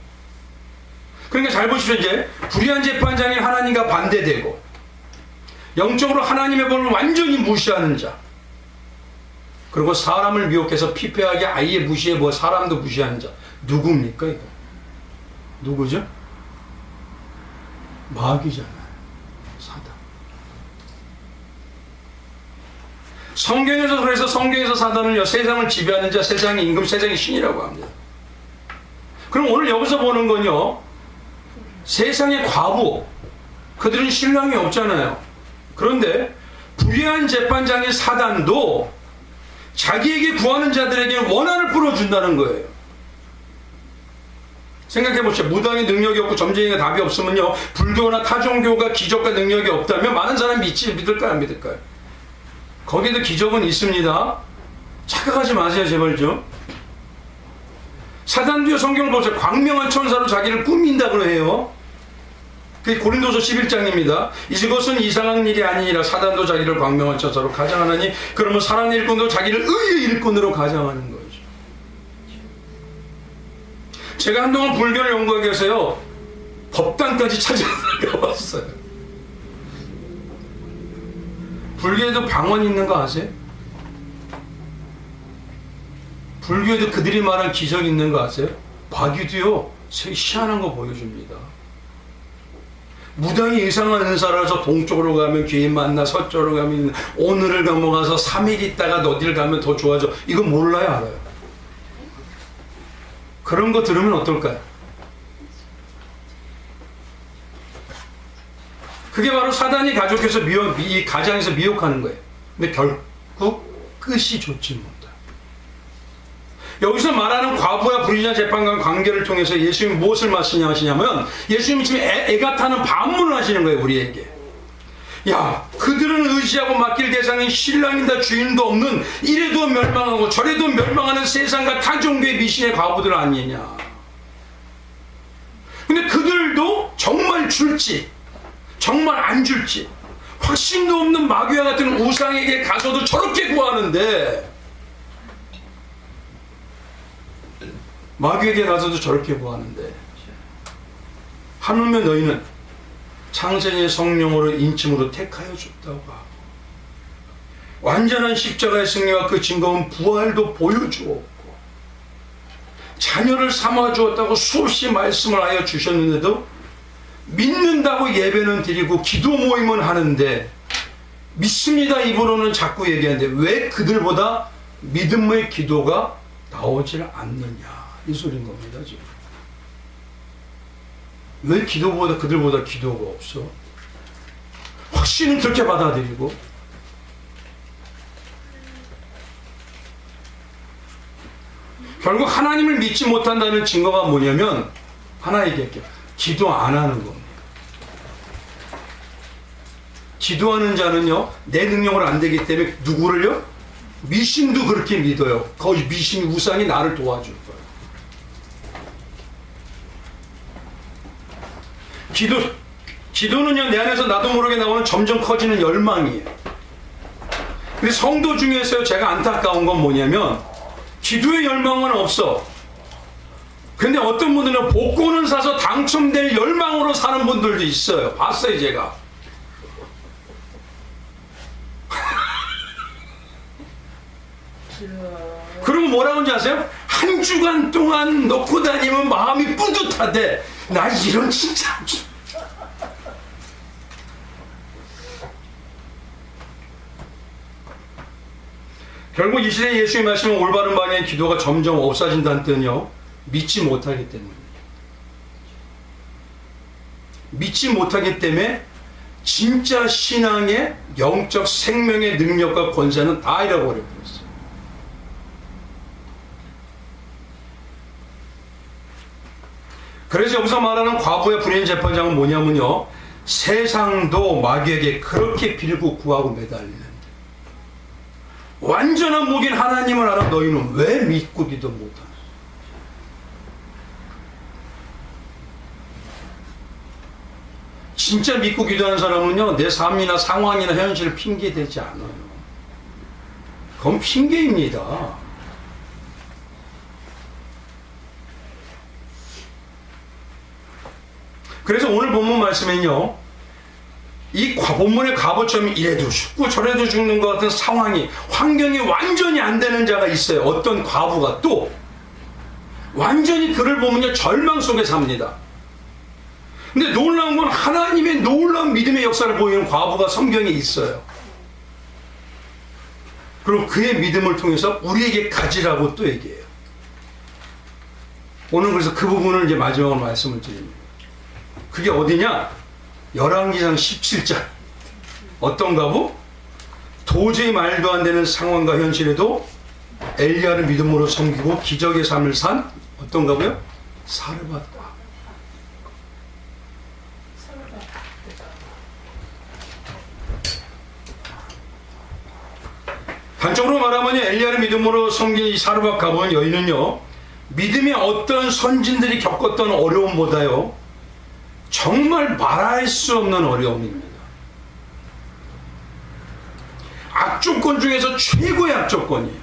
그러니까 잘 보십시오. 이제 불의한 재판장이 하나님과 반대되고 영적으로 하나님의 법을 완전히 무시하는 자, 그리고 사람을 미혹해서 피폐하게 아예 무시해 뭐 사람도 무시하는 자, 누굽니까 이거? 누구죠? 마귀잖아요. 사단. 성경에서, 그래서 성경에서 사단은요, 세상을 지배하는 자, 세상의 임금, 세상의 신이라고 합니다. 그럼 오늘 여기서 보는 건요, 세상의 과부, 그들은 신랑이 없잖아요. 그런데 불의한 재판장인 사단도 자기에게 구하는 자들에게 원한을 풀어준다는 거예요. 생각해보시죠. 무당의 능력이 없고 점쟁이가 답이 없으면요, 불교나 타종교가 기적과 능력이 없다면 많은 사람이 믿을까요, 안 믿을까요? 거기에도 기적은 있습니다. 착각하지 마세요, 제발 좀. 사단도요, 성경을 보세요. 광명한 천사로 자기를 꾸민다고 해요. 그게 고린도서 11장입니다. 이것은 이상한 일이 아니니라 사단도 자기를 광명한 천사로 가장하나니, 그러면 살아난 일꾼도 자기를 의의 일꾼으로 가장하는 거죠. 제가 한동안 불교를 연구하기 위해서요, 법당까지 찾아가 봤어요. 불교에도 방언이 있는 거 아세요? 불교에도 그들이 말한 기적이 있는 거 아세요? 마귀도요, 희한한 거 보여줍니다. 무당이 이상한 은사라서 동쪽으로 가면 귀인 만나, 서쪽으로 가면 오늘을 넘어가서 3일 있다가 어디를 가면 더 좋아져. 이거 몰라요, 알아요? 그런 거 들으면 어떨까요? 그게 바로 사단이 가족에서 이 가장에서 미혹하는 거예요. 근데 결국 끝이 좋지 못해. 여기서 말하는 과부와 불의자 재판관 관계를 통해서 예수님이 무엇을 말씀하시냐면, 예수님이 지금 애가 타는 반문을 하시는 거예요, 우리에게. 야, 그들은 의지하고 맡길 대상인 신랑이다 주인도 없는, 이래도 멸망하고 저래도 멸망하는 세상과 타종교의 미신의 과부들 아니냐. 근데 그들도 정말 줄지 정말 안 줄지 확신도 없는 마귀와 같은 우상에게 가서도 저렇게 구하는데, 마귀에게 가서도 저렇게 구하는데, 하물며 너희는 창세의 성령으로 인침으로 택하여 줬다고 하고, 완전한 십자가의 승리와 그 증거는 부활도 보여주었고, 자녀를 삼아주었다고 수없이 말씀을 하여 주셨는데도 믿는다고 예배는 드리고 기도 모임은 하는데, 믿습니다 입으로는 자꾸 얘기하는데 왜 그들보다 믿음의 기도가 나오질 않느냐, 이 소리인 겁니다. 지금 왜 그들보다 기도가 없어? 확신은 그렇게 받아들이고. 결국 하나님을 믿지 못한다는 증거가 뭐냐면, 하나 얘기할게요. 기도 안 하는 겁니다. 기도하는 자는요, 내 능력으로 안 되기 때문에 누구를요? 미신도 그렇게 믿어요. 거의 미신 우상이 나를 도와줄 거예요. 기도는요, 내 안에서 나도 모르게 나오는 점점 커지는 열망이에요. 근데 성도 중에서 제가 안타까운 건 뭐냐면, 기도의 열망은 없어. 근데 어떤 분들은 복권을 사서 당첨될 열망으로 사는 분들도 있어요. 봤어요, 제가. 그러면 뭐라고 하는지 아세요? 한 주간 동안 넣고 다니면 마음이 뿌듯하대. 나 이런 진짜. 결국 이 시대에 예수의 말씀은 올바른 방향의 기도가 점점 없어진다는 뜻은요, 믿지 못하기 때문에. 믿지 못하기 때문에 진짜 신앙의 영적 생명의 능력과 권세는 다 잃어버려 버렸어요. 그래서 여기서 말하는 과부의 불의한 재판장은 뭐냐면요, 세상도 마귀에게 그렇게 빌고 구하고 매달리는데, 완전한 목인 하나님을 알아 너희는 왜 믿고 기도 못하나? 진짜 믿고 기도하는 사람은요, 내 삶이나 상황이나 현실을 핑계대지 않아요. 그건 핑계입니다. 그래서 오늘 본문 말씀은요, 이 본문의 과부처럼 이래도 죽고 저래도 죽는 것 같은 상황이, 환경이 완전히 안 되는 자가 있어요. 어떤 과부가 또 완전히 그를 보면요, 절망 속에 삽니다. 근데 놀라운 건 하나님의 놀라운 믿음의 역사를 보이는 과부가 성경에 있어요. 그리고 그의 믿음을 통해서 우리에게 가지라고 또 얘기해요. 오늘 그래서 그 부분을 이제 마지막으로 말씀을 드립니다. 그게 어디냐? 열왕기상 17장. 어떤 과부? 도저히 말도 안 되는 상황과 현실에도 엘리야를 믿음으로 섬기고 기적의 삶을 산 어떤 과부요? 사르밧 과부. 단적으로 말하면 엘리야를 믿음으로 섬긴 이 사르밧 과부는 여인은요, 믿음의 어떤 선진들이 겪었던 어려움보다요, 정말 말할 수 없는 어려움입니다. 악조건 중에서 최고의 악조건이에요.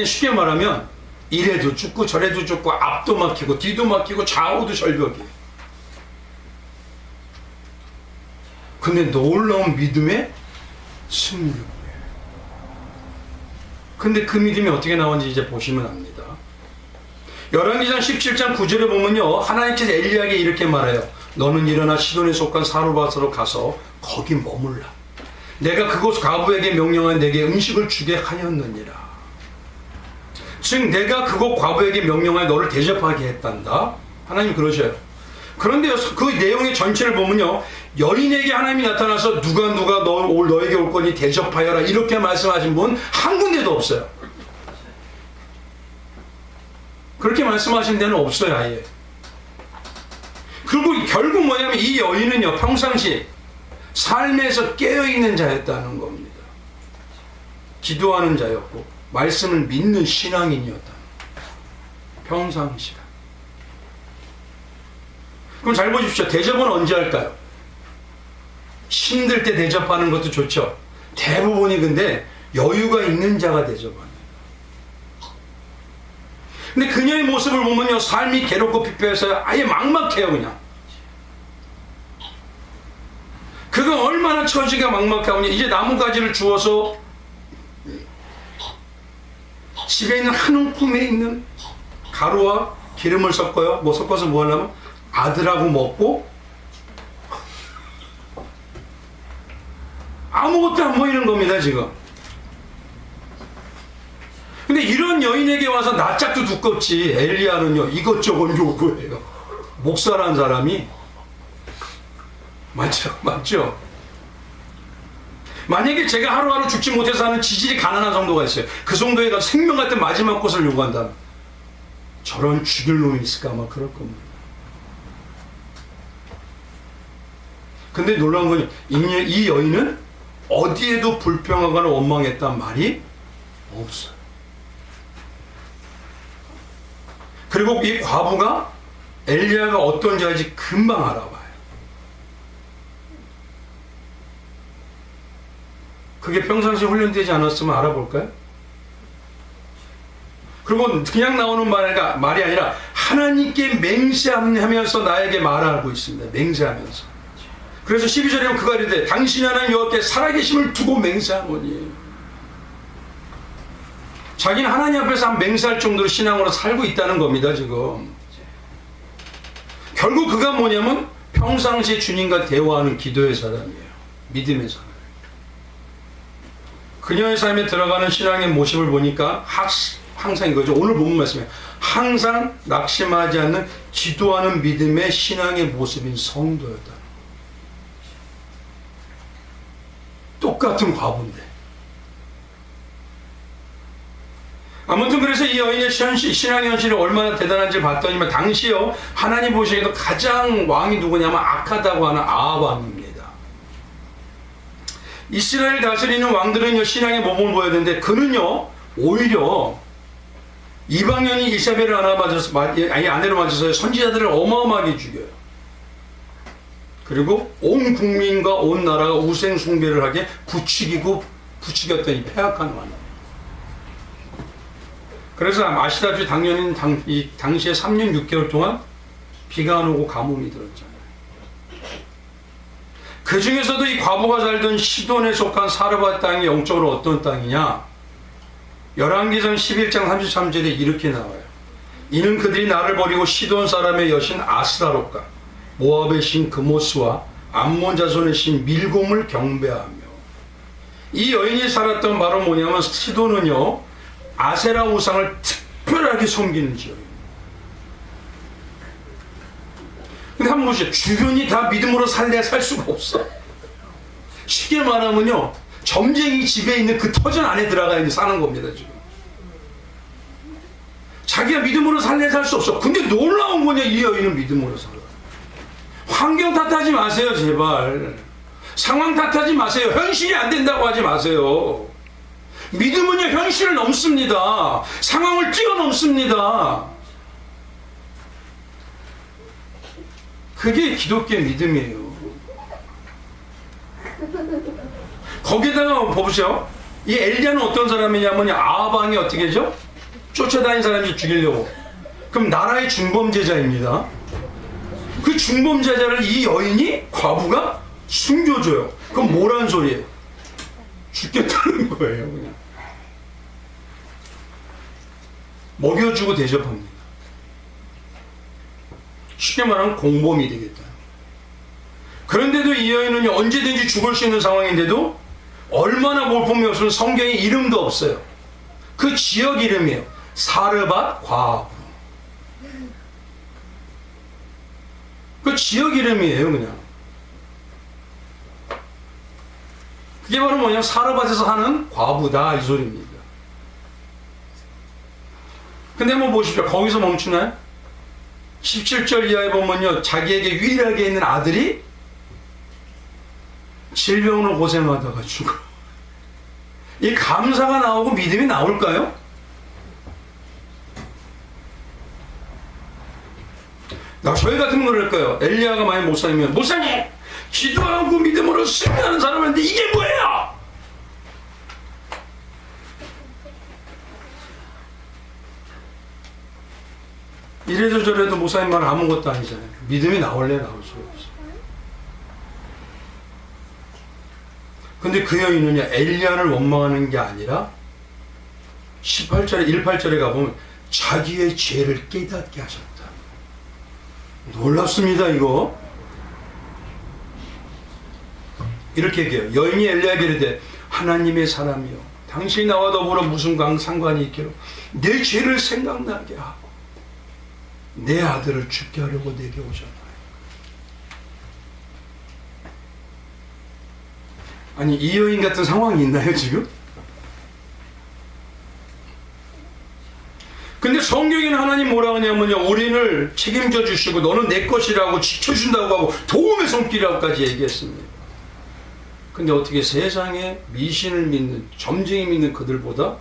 쉽게 말하면 이래도 죽고 저래도 죽고 앞도 막히고 뒤도 막히고 좌우도 절벽이에요. 근데 놀라운 믿음의 승리예요. 근데 그 믿음이 어떻게 나오는지 이제 보시면 압니다. 열왕기상 17장 9절에 보면요, 하나님께서 엘리야에게 이렇게 말해요. 너는 일어나 시돈에 속한 사르밧으로 가서 거기 머물라. 내가 그곳 과부에게 명령한 내게 음식을 주게 하였느니라. 즉 내가 그곳 과부에게 명령하여 너를 대접하게 했단다. 하나님 그러셔요. 그런데 그 내용의 전체를 보면요, 여인에게 하나님이 나타나서 누가 너에게 올 거니 대접하여라 이렇게 말씀하신 분 한 군데도 없어요. 그렇게 말씀하신 데는 없어요, 아예. 그리고 결국 뭐냐면 이 여인은요, 평상시 삶에서 깨어있는 자였다는 겁니다. 기도하는 자였고 말씀을 믿는 신앙인이었다. 평상시가. 그럼 잘 보십시오. 대접은 언제 할까요? 힘들 때 대접하는 것도 좋죠. 대부분이 근데 여유가 있는 자가 대접합니다. 근데 그녀의 모습을 보면요, 삶이 괴롭고 피폐해서 아예 막막해요. 그냥 그가 얼마나 처지가 막막하오니 이제 나뭇가지를 주워서 집에 있는 한 움큼에 있는 가루와 기름을 섞어요. 섞어서 뭐 하려면 아들하고 먹고 아무것도 안 보이는 겁니다, 지금. 근데 이런 여인에게 와서 낯짝도 두껍지 엘리야는요, 이것저것 요구해요. 목사라는 사람이. 맞죠? 만약에 제가 하루하루 죽지 못해서 하는 지질이 가난한 정도가 있어요. 그 정도에 가서 생명 같은 마지막 곳을 요구한다면 저런 죽일 놈이 있을까 아마 그럴 겁니다. 근데 놀라운 건 이 여인은 어디에도 불평하거나 원망했단 말이 없어요. 그리고 이 과부가 엘리야가 어떤 자인지 금방 알아봐요. 그게 평상시에 훈련되지 않았으면 알아볼까요? 그리고 그냥 나오는 말이 아니라 하나님께 맹세하면서 나에게 말하고 있습니다. 맹세하면서. 그래서 12절에 보면 그가 이르되 당신이 하나님 여호와께 살아계심을 두고 맹세하노니. 자기는 하나님 앞에서 한 맹세할 정도로 신앙으로 살고 있다는 겁니다, 지금. 결국 그가 뭐냐면 평상시에 주님과 대화하는 기도의 사람이에요. 믿음의 사람. 그녀의 삶에 들어가는 신앙의 모습을 보니까 항상 이거죠. 오늘 본문 말씀에 항상 낙심하지 않는 기도하는 믿음의 신앙의 모습인 성도였다. 똑같은 과부인데. 아무튼 그래서 이 여인의 신앙의 현실이 얼마나 대단한지 봤더니만 당시요 하나님 보시기에도 가장 왕이 누구냐면 악하다고 하는 아합 왕입니다. 이스라엘 다스리는 왕들은요 신앙의 모범을 보여야 되는데 그는요 오히려 이방인이 이사벨을 아내로 맞아서 선지자들을 어마어마하게 죽여요. 그리고 온 국민과 온 나라가 우상 숭배를 하게 부추겼던 이 패악한 왕이에요. 그래서 아시다시피 당연히 당시에 3년 6개월 동안 비가 안 오고 가뭄이 들었잖아요. 그 중에서도 이 과부가 살던 시돈에 속한 사르밧 땅이 영적으로 어떤 땅이냐? 열왕기상 11장 33절에 이렇게 나와요. 이는 그들이 나를 버리고 시돈 사람의 여신 아스다롯과 모압의 신 그모스와 암몬 자손의 신 밀곰을 경배하며. 이 여인이 살았던 바로 뭐냐면 시돈은요 아세라 우상을 특별하게 섬기는 지역이에요. 근데 한번 보시죠. 주변이 다 믿음으로 살래야 살 수가 없어. 쉽게 말하면요 점쟁이 집에 있는 그 터전 안에 들어가 있는 사는 겁니다. 지금 자기가 믿음으로 살래야 살 수 없어. 근데 놀라운 거냐, 이 여인은 믿음으로 살아. 환경 탓하지 마세요, 제발. 상황 탓하지 마세요. 현실이 안 된다고 하지 마세요. 믿음은요 현실을 넘습니다. 상황을 뛰어넘습니다. 그게 기독교의 믿음이에요. 거기다가 보세요. 이 엘리야는 어떤 사람이냐면 아합왕이 어떻게 하죠? 쫓아다닌 사람이 죽이려고. 그럼 나라의 중범죄자입니다. 그 중범죄자를 이 여인이 과부가 숨겨줘요. 그럼 뭐라는 소리예요? 죽겠다는 거예요. 그냥 먹여주고 대접합니다. 쉽게 말하면 공범이 되겠다. 그런데도 이 여인은 언제든지 죽을 수 있는 상황인데도 얼마나 볼품이 없으면 성경에 이름도 없어요. 그 지역 이름이에요. 사르밧 과부. 그 지역 이름이에요, 그냥. 그게 바로 뭐냐면 사르밧에서 사는 과부다, 이 소리입니다. 근데 한번 보십시오. 거기서 멈추나요? 17절 이하에 보면요, 자기에게 유일하게 있는 아들이 질병으로 고생하다가 죽어. 이 감사가 나오고 믿음이 나올까요? 저희 같으면 그럴까요? 엘리야가 만약 목사님이면, 목사님! 기도하고 믿음으로 승리하는 사람인데 이게 뭐예요? 이래도 저래도 목사님 말 아무것도 아니잖아요. 믿음이 나올래 나올 수가 없어. 근데 그 여인은요, 엘리야를 원망하는 게 아니라 18절에 가보면 자기의 죄를 깨닫게 하셨다. 놀랍습니다, 이거. 이렇게 얘기해요. 여인이 엘리야에게 이르되 하나님의 사람이여, 당신이 나와 더불어 무슨 상관이 있기로 내 죄를 생각나게 하고 내 아들을 죽게 하려고 내게 오셨나요? 아니, 이 여인 같은 상황이 있나요, 지금? 근데 성경에는 하나님 뭐라고 하냐면요, 우리를 책임져 주시고 너는 내 것이라고 지켜준다고 하고 도움의 손길이라고까지 얘기했습니다. 근데 어떻게 세상에 미신을 믿는, 점쟁이 믿는 그들보다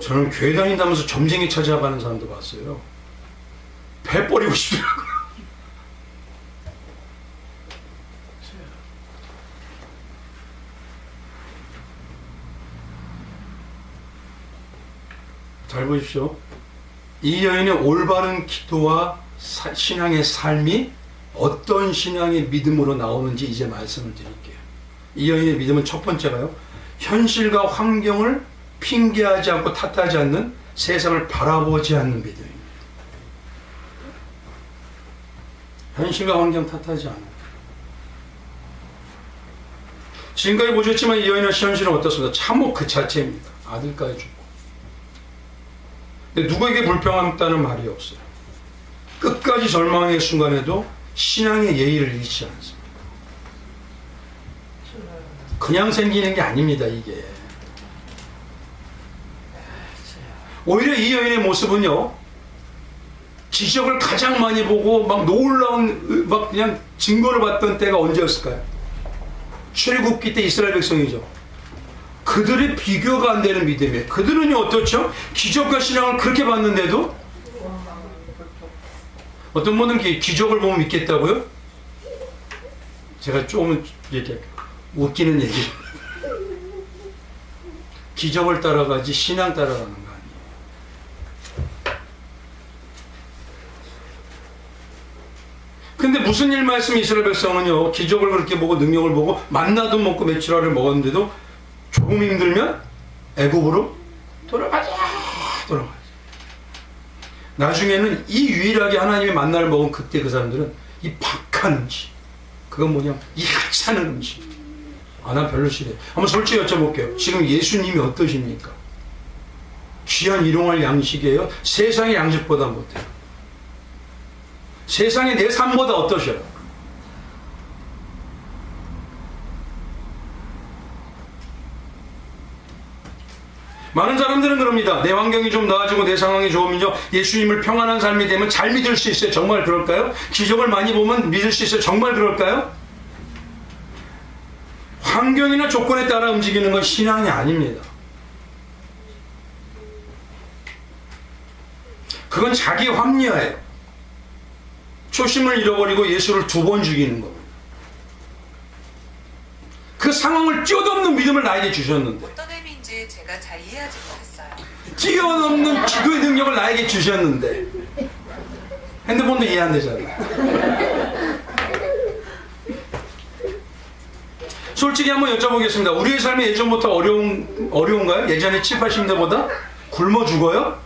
저는 교회 다닌다면서 점쟁이 찾아가는 사람도 봤어요. 배 버리고 싶더라고요. 잘 보십시오. 이 여인의 올바른 기도와 신앙의 삶이 어떤 신앙의 믿음으로 나오는지 이제 말씀을 드릴게요. 이 여인의 믿음은 첫 번째가요, 현실과 환경을 핑계하지 않고 탓하지 않는, 세상을 바라보지 않는 믿음입니다. 현실과 환경 탓하지 않아요. 지금까지 보셨지만 이 여인의 현실은 어떻습니까? 참혹 그 자체입니다. 아들까지 죽고. 근데 누구에게 불평한다는 말이 없어요. 끝까지 절망의 순간에도 신앙의 예의를 잃지 않습니다. 그냥 생기는 게 아닙니다, 이게. 오히려 이 여인의 모습은요, 기적을 가장 많이 보고 막 놀라운 막 그냥 증거를 봤던 때가 언제였을까요? 출애굽기 때 이스라엘 백성이죠. 그들의 비교가 안 되는 믿음이에요. 그들은요 어떻죠? 기적과 신앙을 그렇게 봤는데도 어떤 분은 기적을 보면 믿겠다고요? 제가 조금 웃기는 얘기. 기적을 따라가지 신앙 따라가는 거 아니에요. 근데 무슨 일 말씀 이스라엘 백성은요, 기적을 그렇게 보고 능력을 보고 만나도 먹고 메추라를 먹었는데도 조금 힘들면 애굽으로 돌아가자. 나중에는 이 유일하게 하나님의 만나를 먹은 그때 그 사람들은 이 박한 음식, 그건 뭐냐, 이 하찮은 음식. 난 별로 싫어요. 한번 솔직히 여쭤볼게요. 지금 예수님이 어떠십니까? 귀한 일용할 양식이에요? 세상의 양식보다 못해요. 세상의 내 삶보다 어떠셔요? 많은 사람들은 그럽니다. 내 환경이 좀 나아지고 내 상황이 좋으면요, 예수님을 평안한 삶이 되면 잘 믿을 수 있어요. 정말 그럴까요? 기적을 많이 보면 믿을 수 있어요. 정말 그럴까요? 환경이나 조건에 따라 움직이는 건 신앙이 아닙니다. 그건 자기 합리화예요. 초심을 잃어버리고 예수를 2번 죽이는 겁니다. 그 상황을 뛰어넘는 믿음을 나에게 주셨는데, 어떤 의미인지 제가 잘 이해하지 못했어요. 뛰어넘는 기도의 능력을 나에게 주셨는데, 핸드폰도 이해 안 되잖아요. 솔직히 한번 여쭤보겠습니다. 우리의 삶이 예전부터 어려운가요? 예전에 7, 80년대보다? 굶어 죽어요?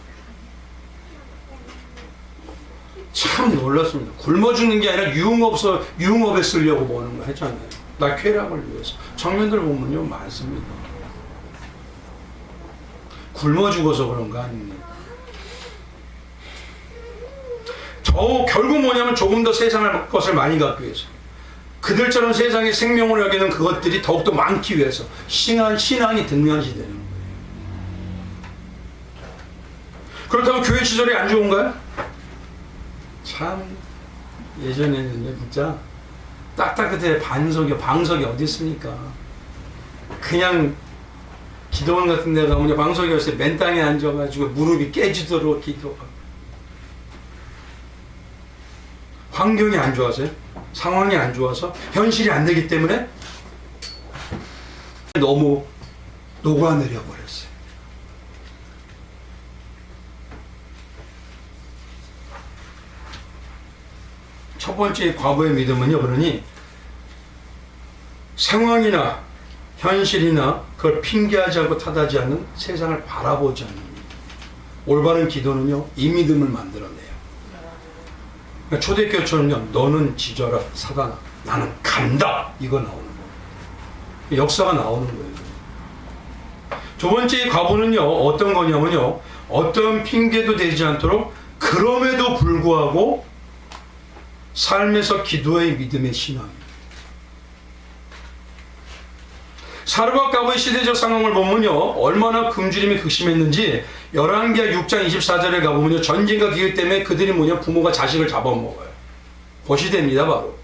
참 놀랐습니다. 굶어 죽는 게 아니라 유흥업에 쓰려고 보는 거 했잖아요. 나 쾌락을 위해서. 청년들 보면요, 많습니다. 굶어 죽어서 그런 거 아닙니까? 결국 뭐냐면 조금 더 세상의 것을 많이 갖기 위해서. 그들처럼 세상의 생명을 여기는 그것들이 더욱더 많기 위해서 신앙이 등한시되는 거예요. 그렇다고 교회 시절이 안 좋은가요? 참 예전에는요, 진짜 딱딱하게 방석이 어디 있습니까? 그냥 기도원 같은 데 가면 방석이 없어요. 맨 땅에 앉아가지고 무릎이 깨지도록 기도하고. 환경이 안 좋아서요? 상황이 안 좋아서? 현실이 안 되기 때문에? 너무 녹아내려 버렸어요. 첫 번째 과거의 믿음은요, 그러니 상황이나 현실이나 그걸 핑계하지 않고 탓하지 않는 세상을 바라보지 않는 믿음. 올바른 기도는요, 이 믿음을 만들어내요. 그러니까 초대교회처럼요, 너는 지져라 사단아, 나는 간다, 이거 나오는 거예요. 역사가 나오는 거예요. 두 번째 과부는요, 어떤 거냐면요, 어떤 핑계도 되지 않도록 그럼에도 불구하고 삶에서 기도의 믿음의 신앙입니다. 사르밧 가부의 시대적 상황을 보면요, 얼마나 굶주림이 극심했는지 열왕기하 6장 24절에 가보면요, 전쟁과 기회 때문에 그들이 부모가 자식을 잡아먹어요. 고시대입니다, 바로.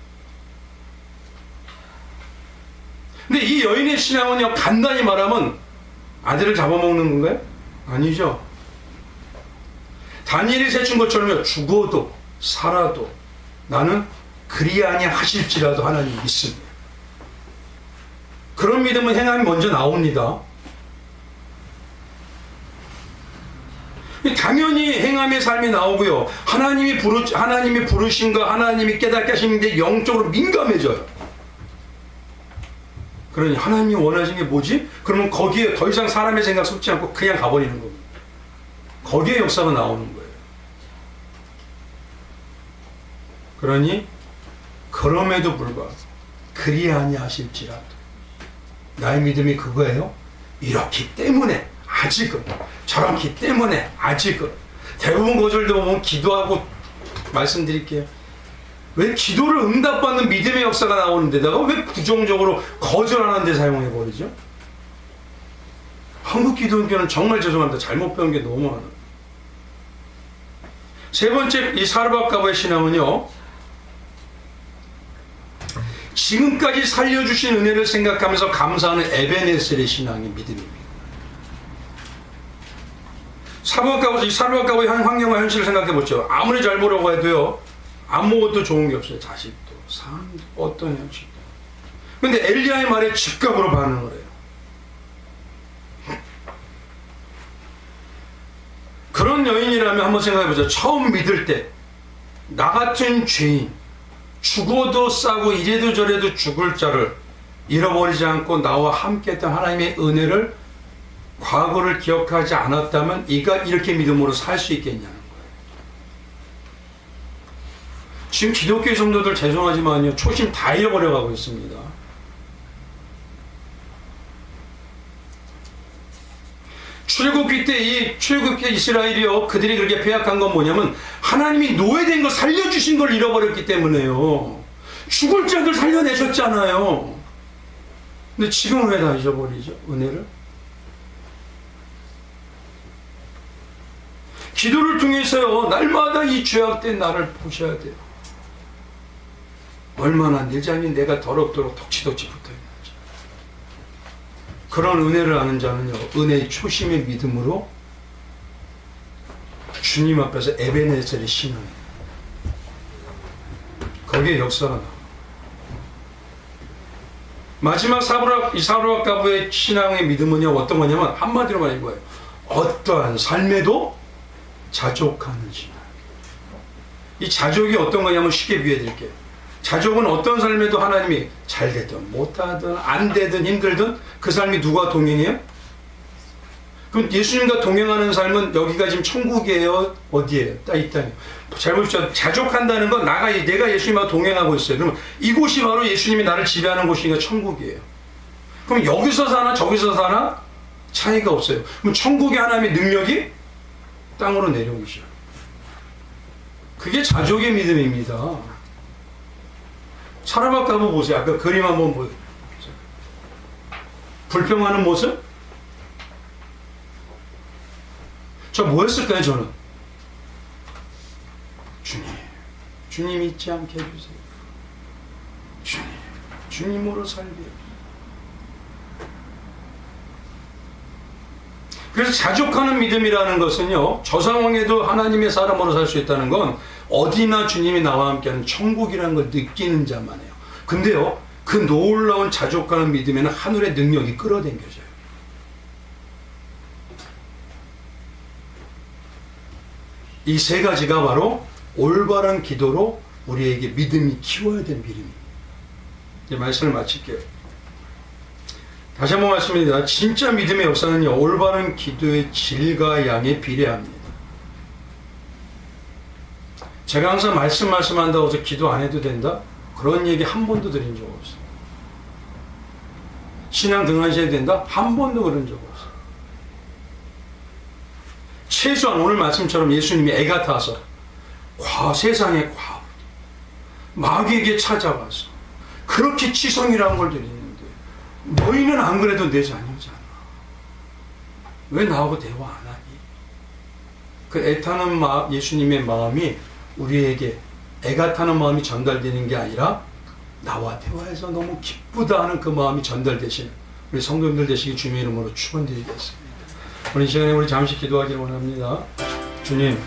근데 이 여인의 신앙은요, 간단히 말하면 아들을 잡아먹는 건가요? 아니죠. 다니엘이 세춘 것처럼요, 죽어도 살아도 나는 그리하니 하실지라도 하나님 믿습니다. 그런 믿음은 행함이 먼저 나옵니다. 당연히 행함의 삶이 나오고요. 하나님이 부르심과 하나님이 깨닫게 하시는데 영적으로 민감해져요. 그러니 하나님이 원하시는 게 뭐지? 그러면 거기에 더 이상 사람의 생각 섞지 않고 그냥 가버리는 겁니다. 거기에 역사가 나오는 거예요. 그러니 그럼에도 불구하고 그리하니 하실지라도 나의 믿음이 그거예요. 이렇기 때문에 아직은, 저렇기 때문에 아직은. 대부분 거절도 보면 기도하고 말씀드릴게요. 왜 기도를 응답받는 믿음의 역사가 나오는데다가 왜 부정적으로 거절하는 데 사용해버리죠? 한국 기독교는 정말 죄송합니다. 잘못 배운 게 너무 많아요. 세 번째, 이 사르밧 가부의 신앙은요, 지금까지 살려주신 은혜를 생각하면서 감사하는 에베네셀의 신앙의 믿음입니다. 사르밧 가부의 환경과 현실을 생각해보죠. 아무리 잘 보려고 해도요, 아무것도 좋은 게 없어요. 자식도, 삶도, 어떤 현실도. 근데 엘리야의 말에 즉각으로 반응을 해요. 그런 여인이라면 한번 생각해보죠. 처음 믿을 때, 나 같은 죄인, 죽어도 싸고 이래도 저래도 죽을 자를 잃어버리지 않고 나와 함께했던 하나님의 은혜를 과거를 기억하지 않았다면 이가 이렇게 믿음으로 살 수 있겠냐는 거예요. 지금 기독교 성도들 죄송하지만요, 초심 다 잃어버려가고 있습니다. 출애굽기 때 이 출애굽기 이스라엘이요, 그들이 그렇게 패약한 건 뭐냐면 하나님이 노예된 거 살려주신 걸 잃어버렸기 때문에요. 죽을 자들 살려내셨잖아요. 근데 지금 왜 다 잊어버리죠? 은혜를? 기도를 통해서요, 날마다 이 죄악된 나를 보셔야 돼요. 얼마나 내 잠이 내가 더럽도록 덕지덕지 붙어있는지. 그런 은혜를 아는 자는요, 은혜의 초심의 믿음으로 주님 앞에서 에베네셀의 신앙, 거기에 역사가 나와요. 마지막 사브락 가부의 신앙의 믿음은요, 어떤 거냐면 한마디로 말하는 거예요. 어떠한 삶에도 자족하는 신앙. 이 자족이 어떤 거냐면 쉽게 비유해 드릴게요. 자족은 어떤 삶에도 하나님이 잘 되든 못하든 안 되든 힘들든 그 삶이 누가 동행해요? 그럼 예수님과 동행하는 삶은 여기가 지금 천국이에요? 어디에요? 이 땅이에요. 잘 보십시오. 자족한다는 건 내가 예수님과 동행하고 있어요. 그러면 이곳이 바로 예수님이 나를 지배하는 곳이니까 천국이에요. 그럼 여기서 사나 저기서 사나 차이가 없어요. 그럼 천국의 하나님의 능력이 땅으로 내려오기 시작해요. 그게 자족의 믿음입니다. 사라밧 가보 보세요. 아까 그림 한번 보세요. 불평하는 모습? 저 뭐 했을까요, 저는? 주님 잊지 않게 해주세요. 주님으로 살게 해주세요. 그래서 자족하는 믿음이라는 것은요, 저 상황에도 하나님의 사람으로 살 수 있다는 건 어디나 주님이 나와 함께하는 천국이라는 걸 느끼는 자만 해요. 근데요, 그 놀라운 자족하는 믿음에는 하늘의 능력이 끌어당겨져요. 이 세 가지가 바로 올바른 기도로 우리에게 믿음이 키워야 될 믿음입니다. 이제 말씀을 마칠게요. 다시 한번 말씀드립니다. 진짜 믿음의 역사는요, 올바른 기도의 질과 양에 비례합니다. 제가 항상 말씀한다고 해서 기도 안 해도 된다? 그런 얘기 한 번도 드린 적 없어요. 신앙 등한시해야 된다? 한 번도 그런 적 없어요. 최소한 오늘 말씀처럼 예수님이 애가 타서 세상의 과부 마귀에게 찾아와서 그렇게 치성이라는 걸 드리는데 너희는 안 그래도 내 자녀잖아. 왜 나하고 대화 안 하니? 그 애타는 예수님의 마음이 우리에게 애가 타는 마음이 전달되는 게 아니라 나와 대화해서 너무 기쁘다 하는 그 마음이 전달되시는 우리 성도님들 되시기 주님의 이름으로 축원드리겠습니다. 오늘 이 시간에 우리 잠시 기도하기를 원합니다. 주님,